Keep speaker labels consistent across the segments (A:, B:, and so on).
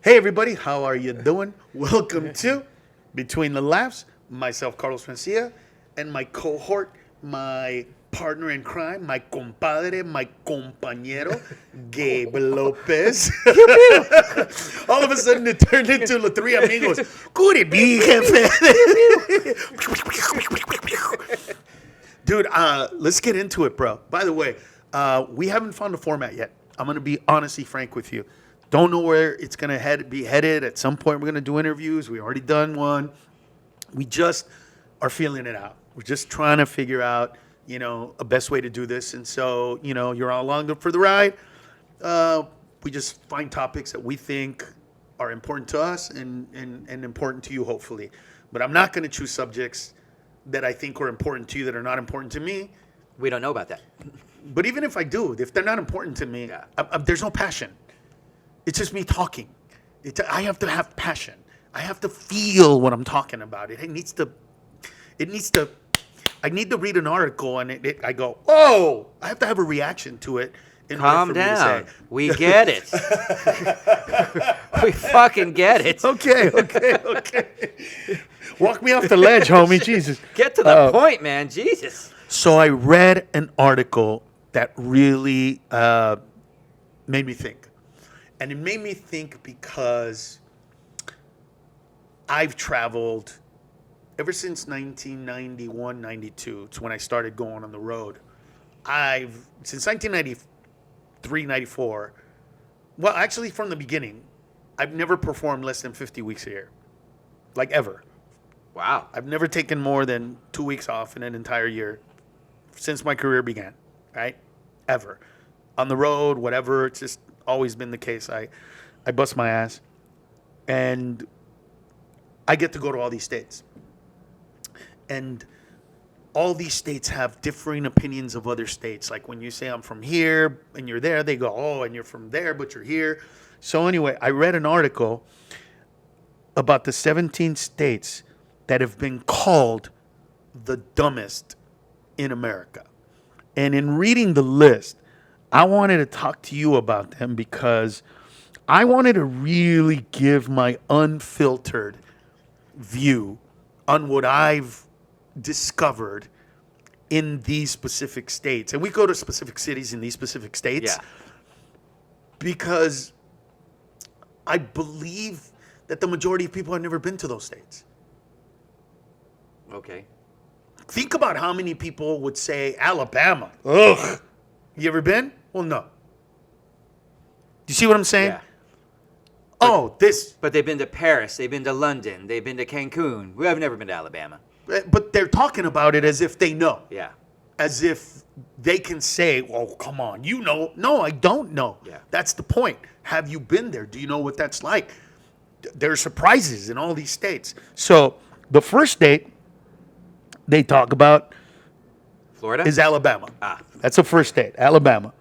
A: Hey everybody, how are you doing? Welcome to Between the Laughs. Myself, Carlos Mencia, and my cohort, my partner in crime, my compadre, my compañero, Gabe Lopez. All of a sudden, it turned into the three amigos. Could it be, jefe? Dude, let's get into it, bro. By the way, we haven't found a format yet. I'm going to be honestly frank with you. Don't know where it's going to be headed. At some point, we're going to do interviews. We already done one. We just are feeling it out. We're just trying to figure out, a best way to do this. And so, you're all along for the ride. We just find topics that we think are important to us and important to you, hopefully. But I'm not going to choose subjects that I think are important to you that are not important to me.
B: We don't know about that.
A: But even if I do, if they're not important to me, there's no passion. It's just me talking. I have to have passion. I have to feel what I'm talking about. I need to read an article and I go, oh, I have to have a reaction to it.
B: Calm down. We get it. We fucking get it.
A: Okay. Walk me off the ledge, homie. Jesus.
B: Get to the point, man. Jesus.
A: So I read an article that really made me think. And it made me think because I've traveled ever since 1991, 92. It's when I started going on the road. Since 1993, 94, well, actually from the beginning, I've never performed less than 50 weeks a year. Like ever.
B: Wow.
A: I've never taken more than 2 weeks off in an entire year since my career began, right? Ever. On the road, whatever, it's just always been the case. I bust my ass. And I get to go to all these states. And all these states have differing opinions of other states. Like when you say I'm from here and you're there, they go, oh, and you're from there, but you're here. So anyway, I read an article about the 17 states that have been called the dumbest in America. And in reading the list, I wanted to talk to you about them because I wanted to really give my unfiltered view on what I've discovered in these specific states. And we go to specific cities in these specific states because I believe that the majority of people have never been to those states.
B: Okay.
A: Think about how many people would say Alabama. Ugh. You ever been? Well, no. Do you see what I'm saying?
B: Yeah.
A: But
B: they've been to Paris. They've been to London. They've been to Cancun. We have never been to Alabama.
A: But they're talking about it as if they know.
B: Yeah.
A: As if they can say, well, come on, you know. No, I don't know.
B: Yeah.
A: That's the point. Have you been there? Do you know what that's like? There are surprises in all these states. So the first state they talk about
B: Florida
A: is Alabama. That's the first state, Alabama.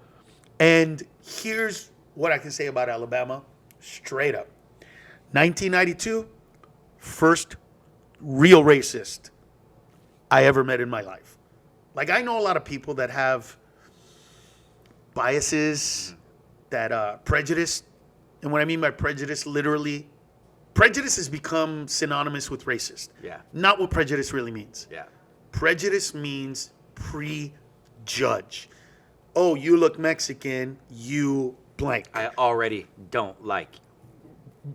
A: And here's what I can say about Alabama straight up. 1992, first real racist I ever met in my life. Like, I know a lot of people that have biases, that prejudice. And what I mean by prejudice, literally, prejudice has become synonymous with racist.
B: Yeah.
A: Not what prejudice really means.
B: Yeah. Prejudice
A: means prejudge. Oh, you look Mexican, you blank.
B: I already don't like.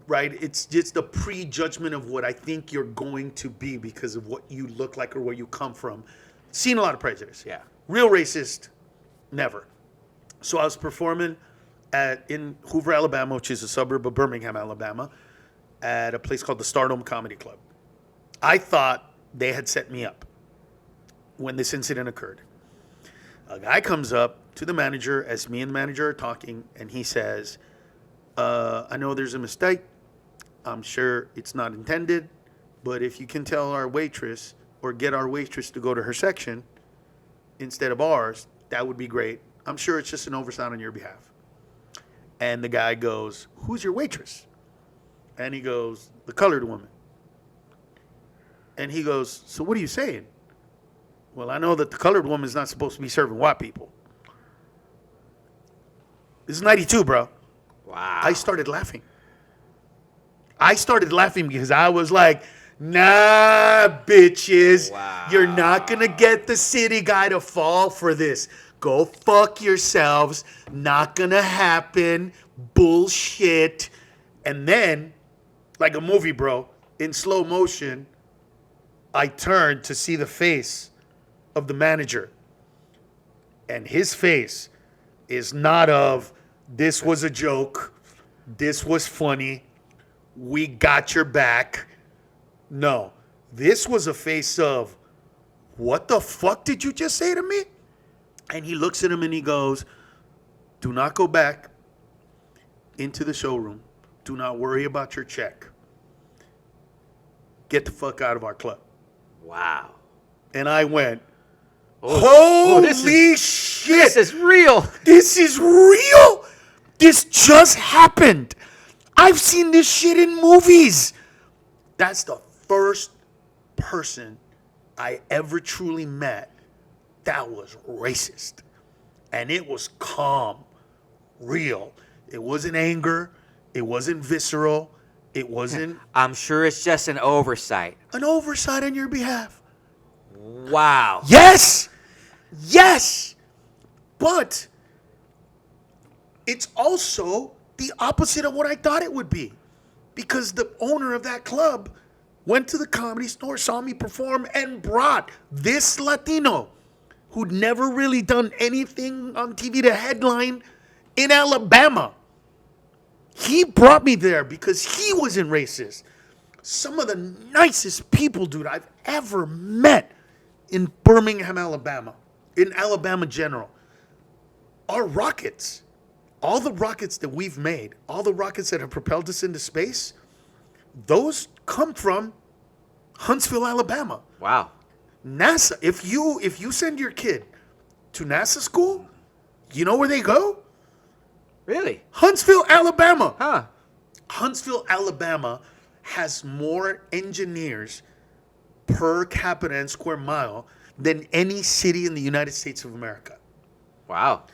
A: Right? It's just the prejudgment of what I think you're going to be because of what you look like or where you come from. Seen a lot of prejudice.
B: Yeah.
A: Real racist, never. So I was performing in Hoover, Alabama, which is a suburb of Birmingham, Alabama, at a place called the Stardome Comedy Club. I thought they had set me up when this incident occurred. A guy comes up to the manager as me and the manager are talking, and he says, I know there's a mistake. I'm sure it's not intended, but if you can tell our waitress or get our waitress to go to her section instead of ours, that would be great. I'm sure it's just an oversight on your behalf. And the guy goes, who's your waitress? And he goes, the colored woman. And he goes, so what are you saying? Well, I know that the colored woman is not supposed to be serving white people. This is 92, bro.
B: Wow.
A: I started laughing. I started laughing because I was like, nah, bitches.
B: Wow.
A: You're not going to get the city guy to fall for this. Go fuck yourselves. Not going to happen. Bullshit. And then, like a movie, bro, in slow motion, I turned to see the face of the manager. And his face is not of, this was a joke. This was funny. We got your back. No, this was a face of, what the fuck did you just say to me? And he looks at him and he goes, do not go back into the showroom. Do not worry about your check. Get the fuck out of our club.
B: Wow.
A: And I went,
B: Oh,
A: holy shit.
B: This is real.
A: This is real. This just happened. I've seen this shit in movies. That's the first person I ever truly met that was racist. And it was calm, real. It wasn't anger. It wasn't visceral. It wasn't
B: I'm sure it's just an oversight.
A: an oversight on your behalf.
B: Wow.
A: Yes. Yes. But it's also the opposite of what I thought it would be. Because the owner of that club went to the Comedy Store, saw me perform, and brought this Latino who'd never really done anything on TV to headline in Alabama. He brought me there because he wasn't racist. Some of the nicest people, dude, I've ever met in Birmingham, Alabama, in Alabama general, are rockets. All the rockets that we've made, all the rockets that have propelled us into space, those come from Huntsville, Alabama.
B: Wow.
A: NASA, if you send your kid to NASA school, you know where they go?
B: Really?
A: Huntsville, Alabama.
B: Huh.
A: Huntsville, Alabama has more engineers per capita and square mile than any city in the United States of America.
B: Wow.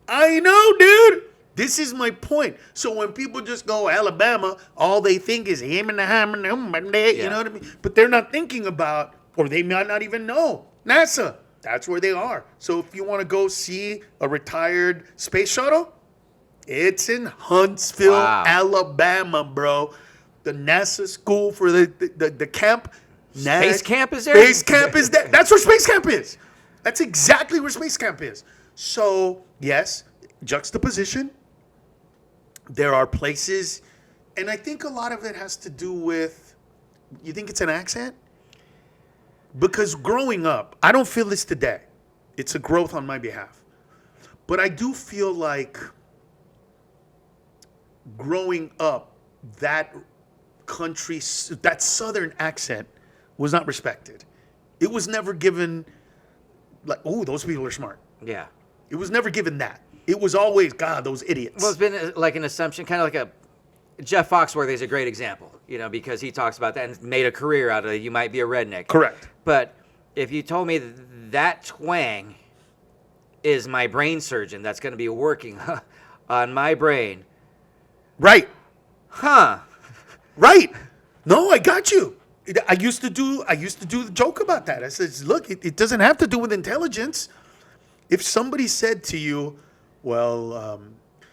A: I know, dude. This is my point. So when people just go Alabama, all they think is him and the hammer, you know what I mean? But they're not thinking about, or they might not even know, NASA. That's where they are. So if you want to go see a retired space shuttle, it's in Huntsville,
B: Wow.
A: Alabama, bro. The NASA school for the camp.
B: Space camp is there?
A: Space camp is there. That's where space camp is. That's exactly where space camp is. So, yes, juxtaposition. There are places, and I think a lot of it has to do with, you think it's an accent? Because growing up, I don't feel this today. It's a growth on my behalf. But I do feel like growing up, that country, that southern accent was not respected. It was never given, like, oh, those people are smart.
B: Yeah.
A: It was never given that. It was always, God, those idiots.
B: Well, it's been like an assumption, kind of like a Jeff Foxworthy is a great example, because he talks about that and made a career out of it. You might be a redneck.
A: Correct.
B: But if you told me that twang is my brain surgeon that's going to be working on my brain.
A: Right.
B: Huh.
A: Right. No, I got you. I used to do the joke about that. I said, look, it doesn't have to do with intelligence. If somebody said to you, well,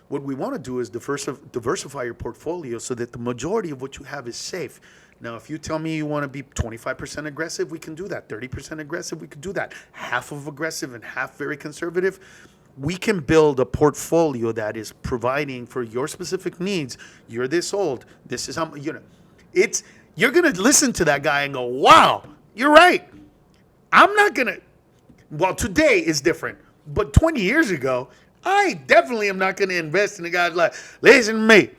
A: what we want to do is diversify your portfolio so that the majority of what you have is safe. Now, if you tell me you want to be 25% aggressive, we can do that. 30% aggressive, we can do that. Half of aggressive and half very conservative. We can build a portfolio that is providing for your specific needs. You're this old. This is how, you're going to listen to that guy and go, wow, you're right. I'm not going to, well, today is different. But 20 years ago, I definitely am not going to invest in a guy like, listen to me.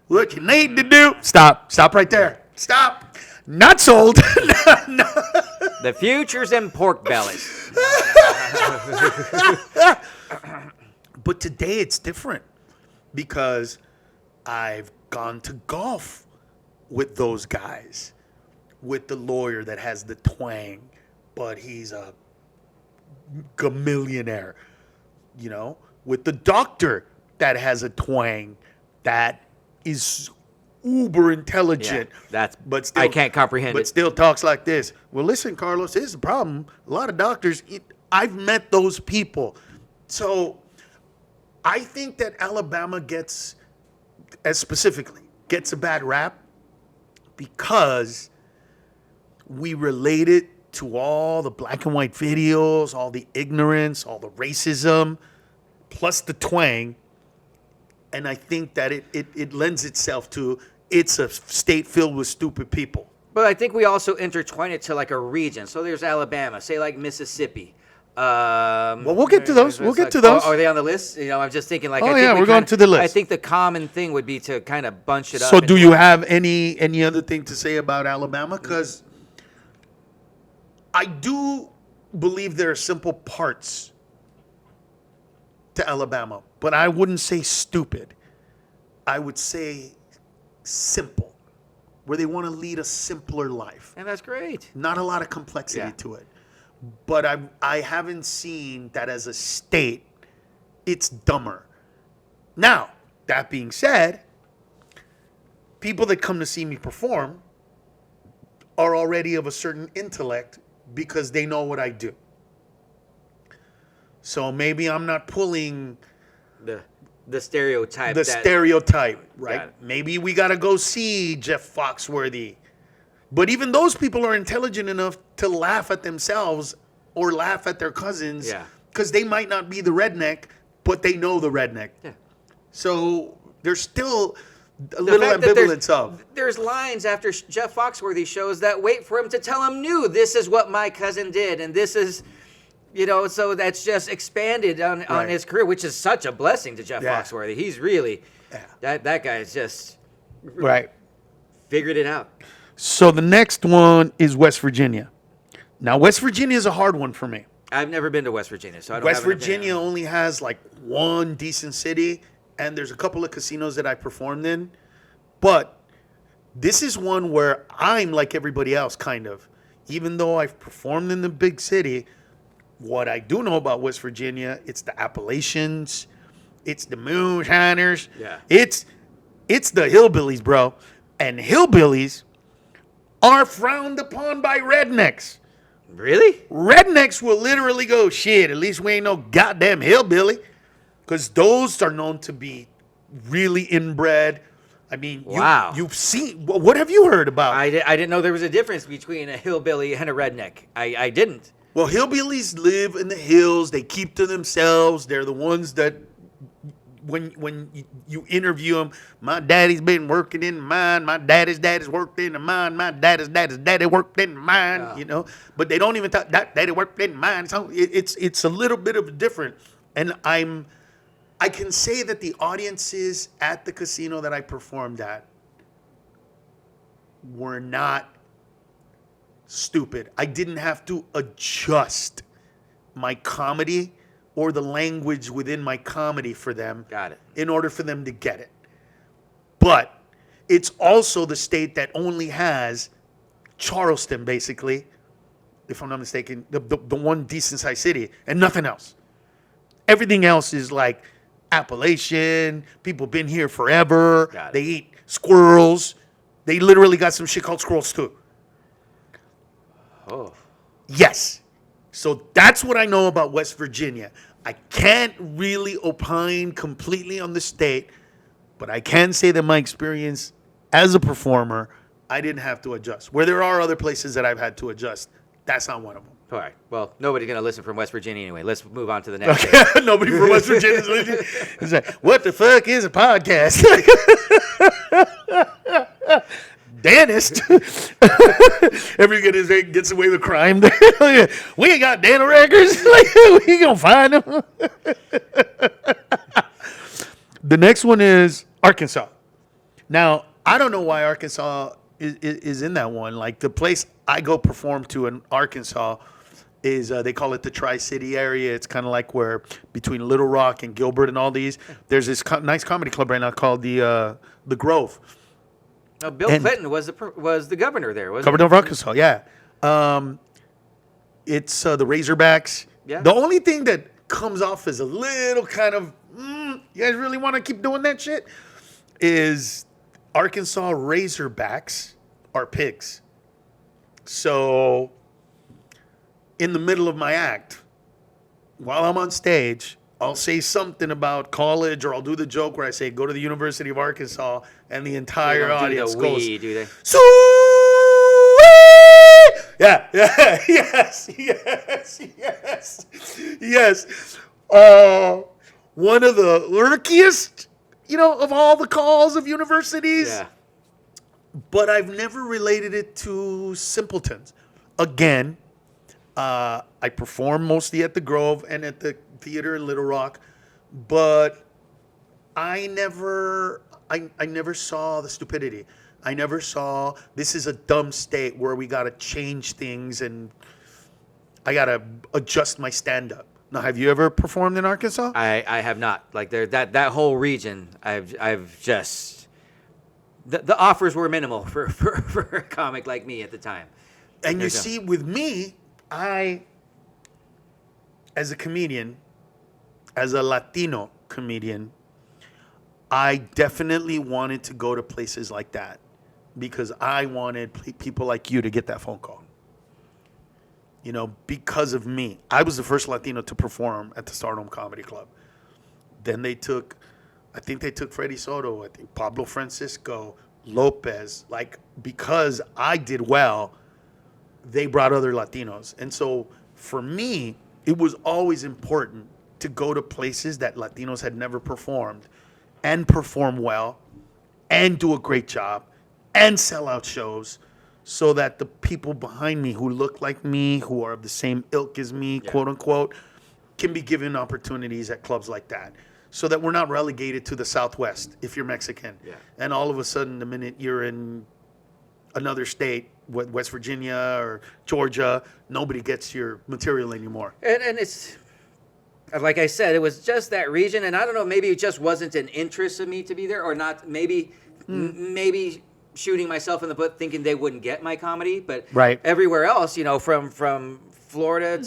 A: What you need to do, stop right there. Stop. Not sold. No.
B: The future's in pork bellies.
A: But today it's different because I've gone to golf with those guys, with the lawyer that has the twang, but he's a millionaire, with the doctor that has a twang that is uber intelligent.
B: That's
A: but still,
B: I can't comprehend
A: but
B: it.
A: still talks like this. Well, listen, Carlos, here's the problem. A lot of doctors, I've met those people. So I think that Alabama gets a bad rap because we relate it to all the black and white videos, all the ignorance, all the racism, plus the twang. And I think that it lends itself to it's a state filled with stupid people.
B: But I think we also intertwine it to like a region. So there's Alabama, say like Mississippi. Well,
A: we'll get to those. We'll get to those.
B: Are they on the list? You know, I'm just thinking like.
A: Oh,
B: I think
A: yeah, we're going to the list.
B: I think the common thing would be to kind of bunch it up.
A: So do you have any other thing to say about Alabama? Because I do believe there are simple parts to Alabama, but I wouldn't say stupid. I would say simple, where they want to lead a simpler life.
B: And that's great.
A: Not a lot of complexity to it. But I haven't seen that as a state, it's dumber. Now, that being said, people that come to see me perform are already of a certain intellect because they know what I do. So maybe I'm not pulling
B: the stereotype.
A: Right? Maybe we got to go see Jeff Foxworthy. But even those people are intelligent enough to laugh at themselves or laugh at their cousins because they might not be the redneck, but they know the redneck. Yeah. So there's still a little ambivalence of.
B: There's lines after Jeff Foxworthy shows that wait for him to tell him new. This is what my cousin did, and this is, so that's just expanded on his career, which is such a blessing to Jeff Foxworthy. He's really, that guy's just figured it out.
A: So the next one is West Virginia. Now, West Virginia is a hard one for me.
B: I've never been to West Virginia, so I don't
A: West Virginia only has like one decent city, and there's a couple of casinos that I performed in. But this is one where I'm like everybody else, kind of. Even though I've performed in the big city, what I do know about West Virginia, it's the Appalachians, it's the moonshiners, it's the hillbillies, bro. And hillbillies are frowned upon by rednecks.
B: Really?
A: Rednecks will literally go, shit, at least we ain't no goddamn hillbilly. Because those are known to be really inbred. I mean, you've seen, what have you heard about?
B: I didn't know there was a difference between a hillbilly and a redneck. I didn't.
A: Well, hillbillies live in the hills. They keep to themselves. They're the ones that, when you interview them, my daddy's been working in the mine. My daddy's worked in the mine. My daddy's daddy worked in the mine, But they don't even talk, that daddy worked in the mine. So it's a little bit of different. And I can say that the audiences at the casino that I performed at were not stupid. I didn't have to adjust my comedy or the language within my comedy for them.
B: Got it.
A: In order for them to get it. But it's also the state that only has Charleston, basically, if I'm not mistaken, the one decent-sized city, and nothing else. Everything else is like Appalachian. People been here forever. They eat squirrels. They literally got some shit called squirrels, too.
B: Oh.
A: Yes. So that's what I know about West Virginia. I can't really opine completely on the state, but I can say that my experience as a performer, I didn't have to adjust. Where there are other places that I've had to adjust, that's not one of them.
B: All right. Well, nobody's going to listen from West Virginia anyway. Let's move on to the next.
A: Okay. Nobody from West Virginia is listening. It's like, what the fuck is a podcast? Dentist. Every gets away with crime. We ain't got dental records. We ain't gonna find them. The next one is Arkansas. Now, I don't know why Arkansas is in that one. Like the place I go perform to in Arkansas is they call it the Tri-City area. It's kind of like where between Little Rock and Gilbert and all these. There's this nice comedy club right now called the Grove.
B: Bill Clinton was the governor there, wasn't
A: Governor of Arkansas, yeah. It's the Razorbacks. Yeah. The only thing that comes off as a little kind of, you guys really want to keep doing that shit, is Arkansas Razorbacks are pigs. So in the middle of my act, while I'm on stage, I'll say something about college, or I'll do the joke where I say, go to the University of Arkansas, and the entire audience goes,
B: do they?
A: Sweet! Yeah, yeah, yes, yes, yes, yes. One of the lurkiest, of all the calls of universities.
B: Yeah.
A: But I've never related it to simpletons. Again, I perform mostly at the Grove and at the theater in Little Rock, but I never saw the stupidity. I never saw this is a dumb state where we got to change things and I got to adjust my stand-up. Now, have you ever performed in Arkansas?
B: I have not. Like that whole region, I've just the offers were minimal for a comic like me at the time.
A: And you see, with me, as a comedian, as a Latino comedian, I definitely wanted to go to places like that because I wanted people like you to get that phone call. Because of me. I was the first Latino to perform at the Stardome Comedy Club. Then I think they took Freddie Soto, I think Pablo Francisco, Lopez. Because I did well, they brought other Latinos. And so for me, it was always important to go to places that Latinos had never performed and perform well and do a great job and sell out shows so that the people behind me who look like me, who are of the same ilk as me, quote unquote, can be given opportunities at clubs like that. So that we're not relegated to the Southwest if you're Mexican. Yeah. And all of a sudden, the minute you're in another state, West Virginia or Georgia, nobody gets your material anymore.
B: And it's, like I said, it was just that region. And I don't know, maybe it just wasn't an interest of me to be there or not. Maybe shooting myself in the foot thinking they wouldn't get my comedy. But everywhere else, from Florida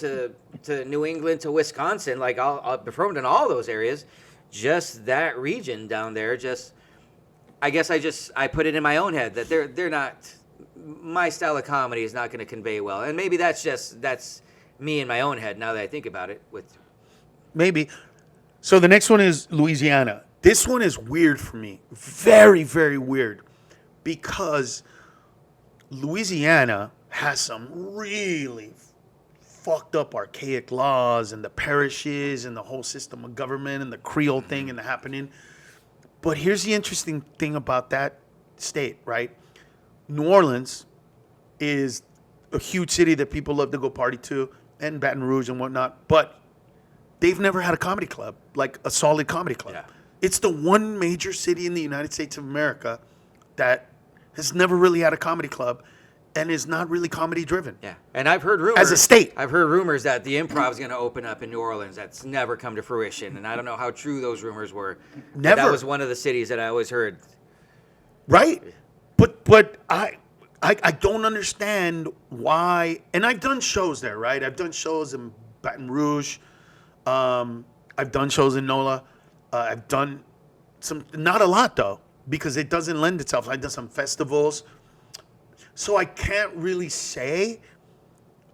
B: to New England to Wisconsin, I performed in all those areas. Just that region down there, I guess I put it in my own head that they're not, my style of comedy is not going to convey well. And maybe that's me in my own head now that I think about it.
A: Maybe. So the next one is Louisiana. This one is weird for me. Very, very weird. Because Louisiana has some really fucked up archaic laws and the parishes and the whole system of government and the Creole thing and the happening. But here's the interesting thing about that state, right? New Orleans is a huge city that people love to go party to, and Baton Rouge and whatnot, but they've never had a comedy club, like a solid comedy club. Yeah. It's the one major city in the United States of America that has never really had a comedy club and is not really comedy driven.
B: Yeah. And I've heard rumors.
A: As a state.
B: I've heard rumors that the Improv is going to open up in New Orleans. That's never come to fruition. And I don't know how true those rumors were.
A: Never.
B: That was one of the cities that I always heard.
A: Right. But I don't understand why. And I've done shows there, right? I've done shows in Baton Rouge. I've done shows in NOLA. I've done some, not a lot though, because it doesn't lend itself. I've done some festivals. So I can't really say,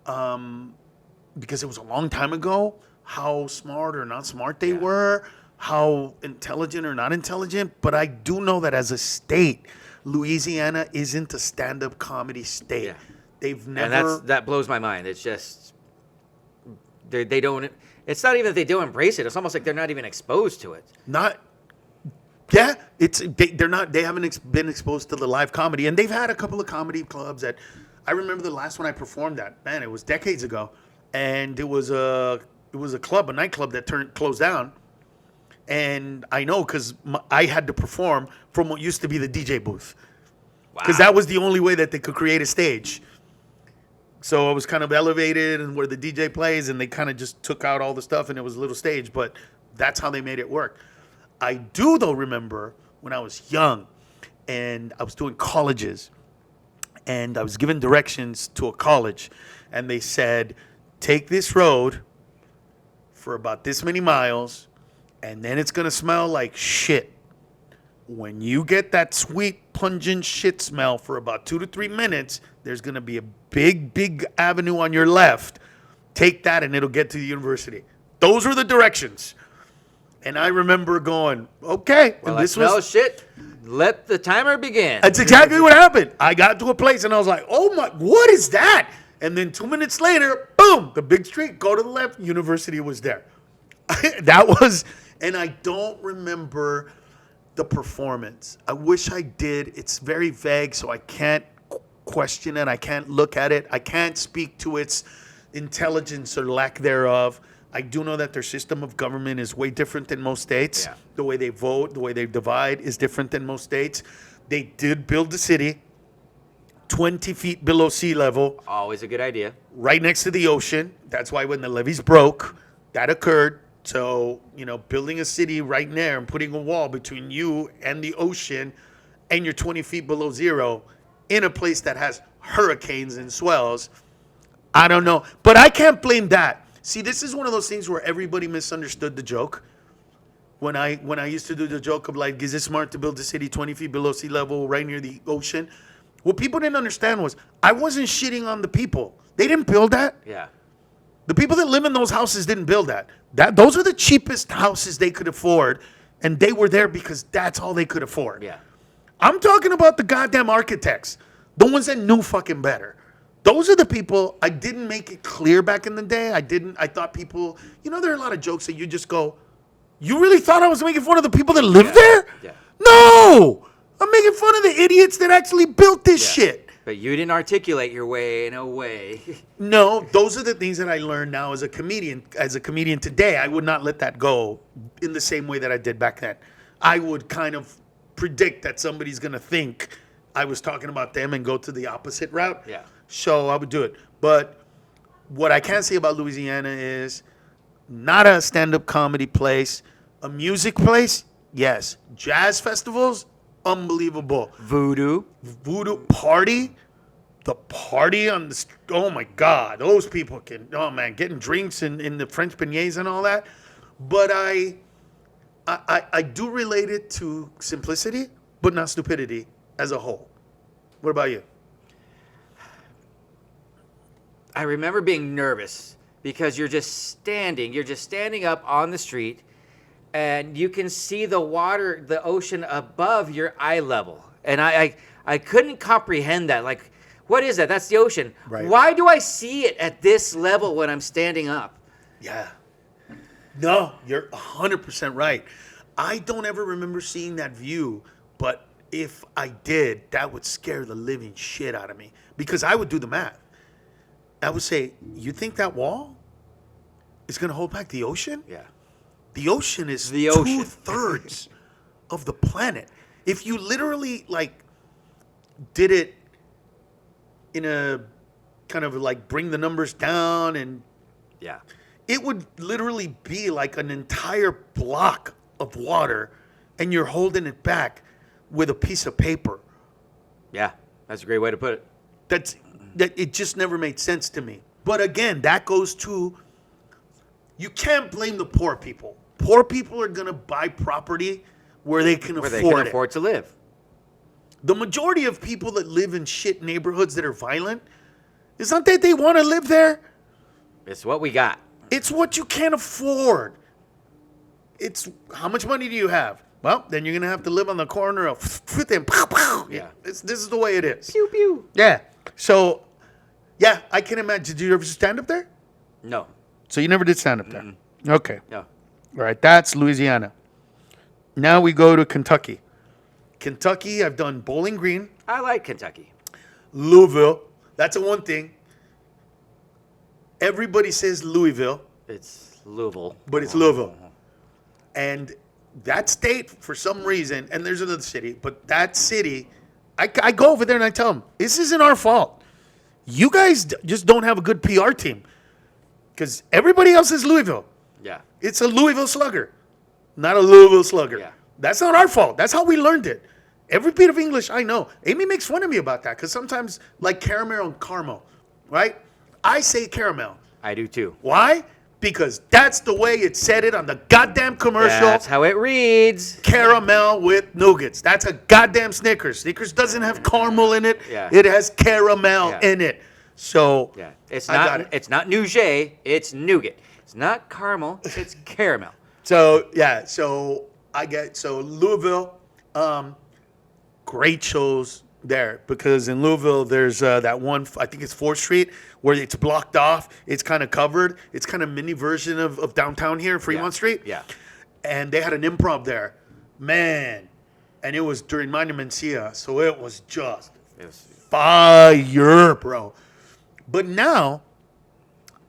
A: because it was a long time ago, how smart or not smart they were, how intelligent or not intelligent. But I do know that as a state, Louisiana isn't a stand-up comedy state. Yeah. They've never.
B: And that blows my mind. It's just they don't. It's not even that they don't embrace it. It's almost like they're not even exposed to it.
A: Not. Yeah, they're not. They haven't been exposed to the live comedy, and they've had a couple of comedy clubs that. I remember the last one I performed at. Man, it was decades ago, and it was a nightclub that closed down, and I know because I had to perform from what used to be the DJ booth, because that was the only way that they could create a stage. So I was kind of elevated and where the DJ plays, and they kind of just took out all the stuff, and it was a little stage, but that's how they made it work. I do, though, remember when I was young and I was doing colleges and I was given directions to a college and they said, take this road for about this many miles and then it's going to smell like shit. when you get that sweet, pungent shit smell for about 2 to 3 minutes, there's going to be a big avenue on your left. Take that and it'll get to the university. Those were the directions. And I remember going, okay.
B: Well,
A: and this
B: smell
A: was
B: shit. Let the timer begin.
A: That's exactly what happened. I got to a place and I was like, oh my, what is that? And then 2 minutes later, boom, the big street, go to the left, university was there. That was, and I don't remember the performance. I wish I did. It's very vague, so I can't question it. I can't look at it. I can't speak to its intelligence or lack thereof. I do know that their system of government is way different than most states.
B: Yeah.
A: The way they vote, the way they divide is different than most states. They did build the city 20 feet below sea level,
B: Always a good idea.
A: right next to the ocean. That's why when the levees broke, that occurred. So, building a city right there and putting a wall between you and the ocean and you're 20 feet below zero in a place that has hurricanes and swells, I don't know. But I can't blame that. See, this is one of those things where everybody misunderstood the joke. When I used to do the joke of like, is it smart to build a city 20 feet below sea level right near the ocean? What people didn't understand was I wasn't shitting on the people. They didn't build that.
B: Yeah.
A: The people that live in those houses didn't build that. Those are the cheapest houses they could afford, and they were there because that's all they could afford.
B: Yeah.
A: I'm talking about the goddamn architects, the ones that knew fucking better. Those are the people. I didn't make it clear back in the day. I thought people, there are a lot of jokes that you just go, you really thought I was making fun of the people that live there?
B: Yeah.
A: No! I'm making fun of the idiots that actually built this shit.
B: But you didn't articulate your way in a way.
A: No, those are the things that I learned now as a comedian. As a comedian today, I would not let that go in the same way that I did back then. I would kind of predict that somebody's going to think I was talking about them and go to the opposite route.
B: Yeah.
A: So I would do it. But what I can say about Louisiana is not a stand-up comedy place. A music place, yes. Jazz festivals, unbelievable.
B: Voodoo
A: Party, the party on the, oh my God, those people getting drinks in the French beignets and all that. But I do relate it to simplicity, but not stupidity as a whole. What about you?
B: I remember being nervous because you're just standing up on the street and you can see the water, the ocean above your eye level. And I couldn't comprehend that. Like, what is that? That's the ocean.
A: Right.
B: Why do I see it at this level when I'm standing up?
A: Yeah. No, you're 100% right. I don't ever remember seeing that view, but if I did, that would scare the living shit out of me because I would do the math. I would say, you think that wall is going to hold back the ocean?
B: Yeah.
A: The ocean is
B: The ocean.
A: 2/3 of the planet. If you literally did it in a kind of like bring the numbers down, and
B: Yeah.
A: it would literally be like an entire block of water and you're holding it back with a piece of paper.
B: Yeah. That's a great way to put it.
A: That it just never made sense to me. But again, that goes to, you can't blame the poor people. Poor people are going to buy property where they can
B: Where
A: afford
B: they can
A: it.
B: afford to live.
A: The majority of people that live in shit neighborhoods that are violent, it's not that they want to live there.
B: It's what we got.
A: It's what you can't afford. It's how much money do you have? Well, then you're going to have to live on the corner of 5th and pow, pow.
B: Yeah.
A: This is the way it is.
B: Pew pew.
A: Yeah. So, yeah, I can imagine. Did you ever stand up there?
B: No.
A: So you never did stand up there? Okay.
B: No.
A: All right. That's Louisiana. Now we go to Kentucky. Kentucky, I've done Bowling Green,
B: I like Kentucky.
A: Louisville. That's the one thing. Everybody says Louisville,
B: It's Louisville.
A: but it's Louisville. And that state, for some reason, and there's another city, but that city, I go over there and I tell them, this isn't our fault. You guys just don't have a good PR team. Because everybody else is Louisville.
B: Yeah.
A: It's a Louisville Slugger, not a Louisville Slugger.
B: Yeah.
A: That's not our fault. That's how we learned it. Every bit of English I know. Amy makes fun of me about that because sometimes, like caramel and caramel, right? I say caramel.
B: I do too.
A: Why? because that's the way it said it on the goddamn commercial.
B: That's how it reads.
A: Caramel with nougats. That's a goddamn Snickers. Snickers doesn't have caramel in it.
B: Yeah.
A: It has caramel in it. So
B: yeah, it's
A: I got
B: not
A: it.
B: it's not nougat, it's nougat. It's not caramel, it's caramel.
A: So yeah, so Louisville, great shows there because in Louisville there's that one, I think it's 4th Street, where it's blocked off. It's kind of covered. It's kind of mini version of downtown here, Fremont Street.
B: Yeah.
A: And they had an improv there, man, and it was during mine in Mencia, so it was just fire, bro. But now,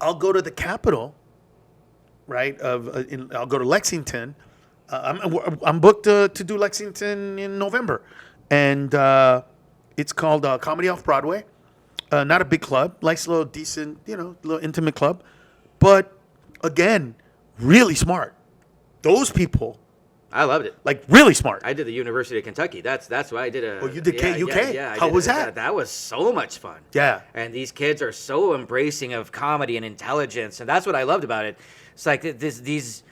A: I'll go to the capital, right? I'll go to Lexington. I'm booked to do Lexington in November, and it's called Comedy Off Broadway. Not a big club, nice little decent, little intimate club, but again, really smart. Those people,
B: I loved it.
A: like really smart.
B: I did the University of Kentucky. That's why I did a.
A: Oh, you did KUK?
B: Yeah.
A: How was that?
B: That was so much fun.
A: Yeah.
B: And these kids are so embracing of comedy and intelligence, and that's what I loved about it. It's like these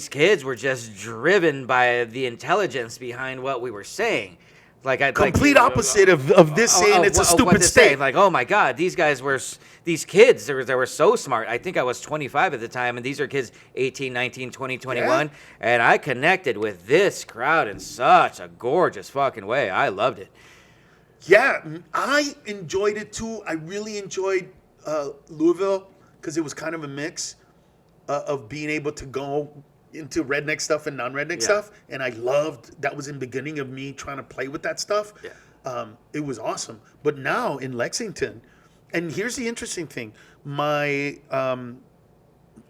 B: kids were just driven by the intelligence behind what we were saying.
A: Complete opposite of this saying it's a stupid state.
B: Like, oh my God, these kids, they were so smart. I think I was 25 at the time, and these are kids 18, 19, 20, 21. Yeah. And I connected with this crowd in such a gorgeous fucking way. I loved it.
A: Yeah, I enjoyed it too. I really enjoyed Louisville because it was kind of a mix of being able to go into redneck stuff and non-redneck stuff, and I loved that was in the beginning of me trying to play with that stuff. Yeah. It was awesome. But now in Lexington, and here's the interesting thing: my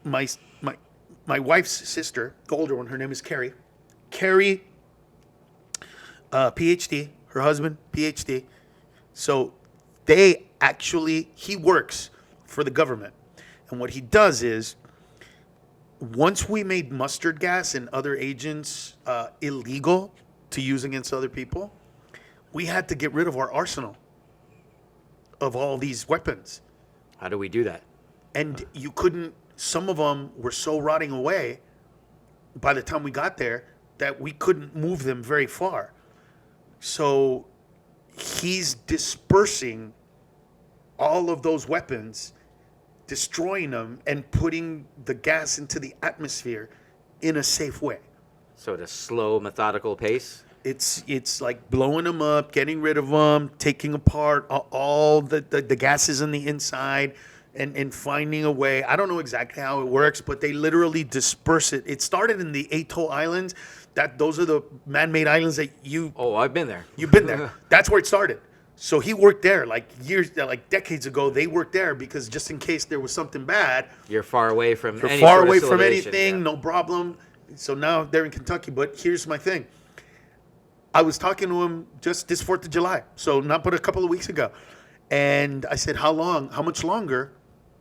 A: wife's sister, the older one, her name is Carrie. Carrie, PhD. Her husband, PhD. So he works for the government, and what he does is, once we made mustard gas and other agents illegal to use against other people, we had to get rid of our arsenal of all these weapons.
B: How do we do that?
A: And you couldn't, some of them were so rotting away by the time we got there that we couldn't move them very far. So he's dispersing all of those weapons, destroying them, and putting the gas into the atmosphere in a safe way.
B: So at a slow, methodical pace?
A: It's like blowing them up, getting rid of them, taking apart all the gases on the inside, and finding a way. I don't know exactly how it works, but they literally disperse it. It started in the Atoll Islands. Those are the man-made islands that you...
B: Oh, I've been there.
A: You've been there. That's where it started. So he worked there decades ago. They worked there because just in case there was something bad,
B: you're far away from
A: anything, no problem. So now they're in Kentucky. But here's my thing. I was talking to him just this 4th of July, so not but a couple of weeks ago. And I said, how much longer?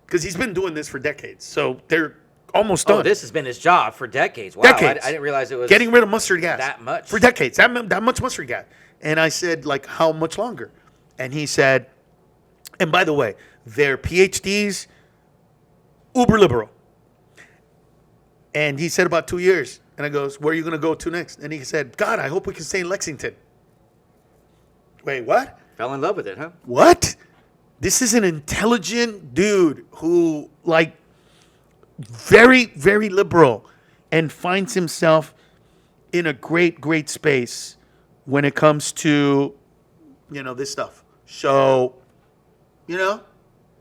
A: Because he's been doing this for decades. So they're almost done.
B: Oh, this has been his job for decades. Wow,
A: decades.
B: I didn't realize it was
A: getting rid of mustard gas.
B: That much.
A: For decades. That much mustard gas. And I said, how much longer? And he said, and by the way, their PhDs, uber liberal. And he said about 2 years. And I goes, where are you going to go to next? And he said, God, I hope we can stay in Lexington. Wait, what?
B: Fell in love with it, huh?
A: What? This is an intelligent dude who, very, very liberal and finds himself in a great, great space when it comes to, this stuff. So,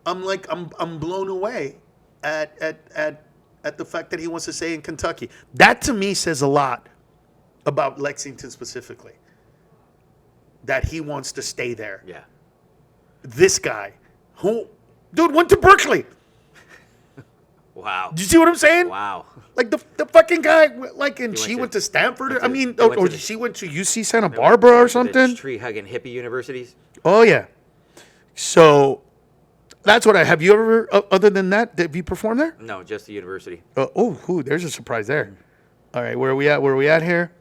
A: I'm blown away at the fact that he wants to stay in Kentucky. That to me says a lot about Lexington specifically. That he wants to stay there.
B: Yeah.
A: This guy, dude, went to Berkeley.
B: Wow.
A: Do you see what I'm saying?
B: Wow.
A: Like the fucking guy, and she went to Stanford. She went to UC Santa Barbara or something.
B: Tree-hugging hippie universities.
A: Oh, yeah. So that's what have you ever, other than that, have you performed there?
B: No, just the university.
A: There's a surprise there. All right, where are we at here?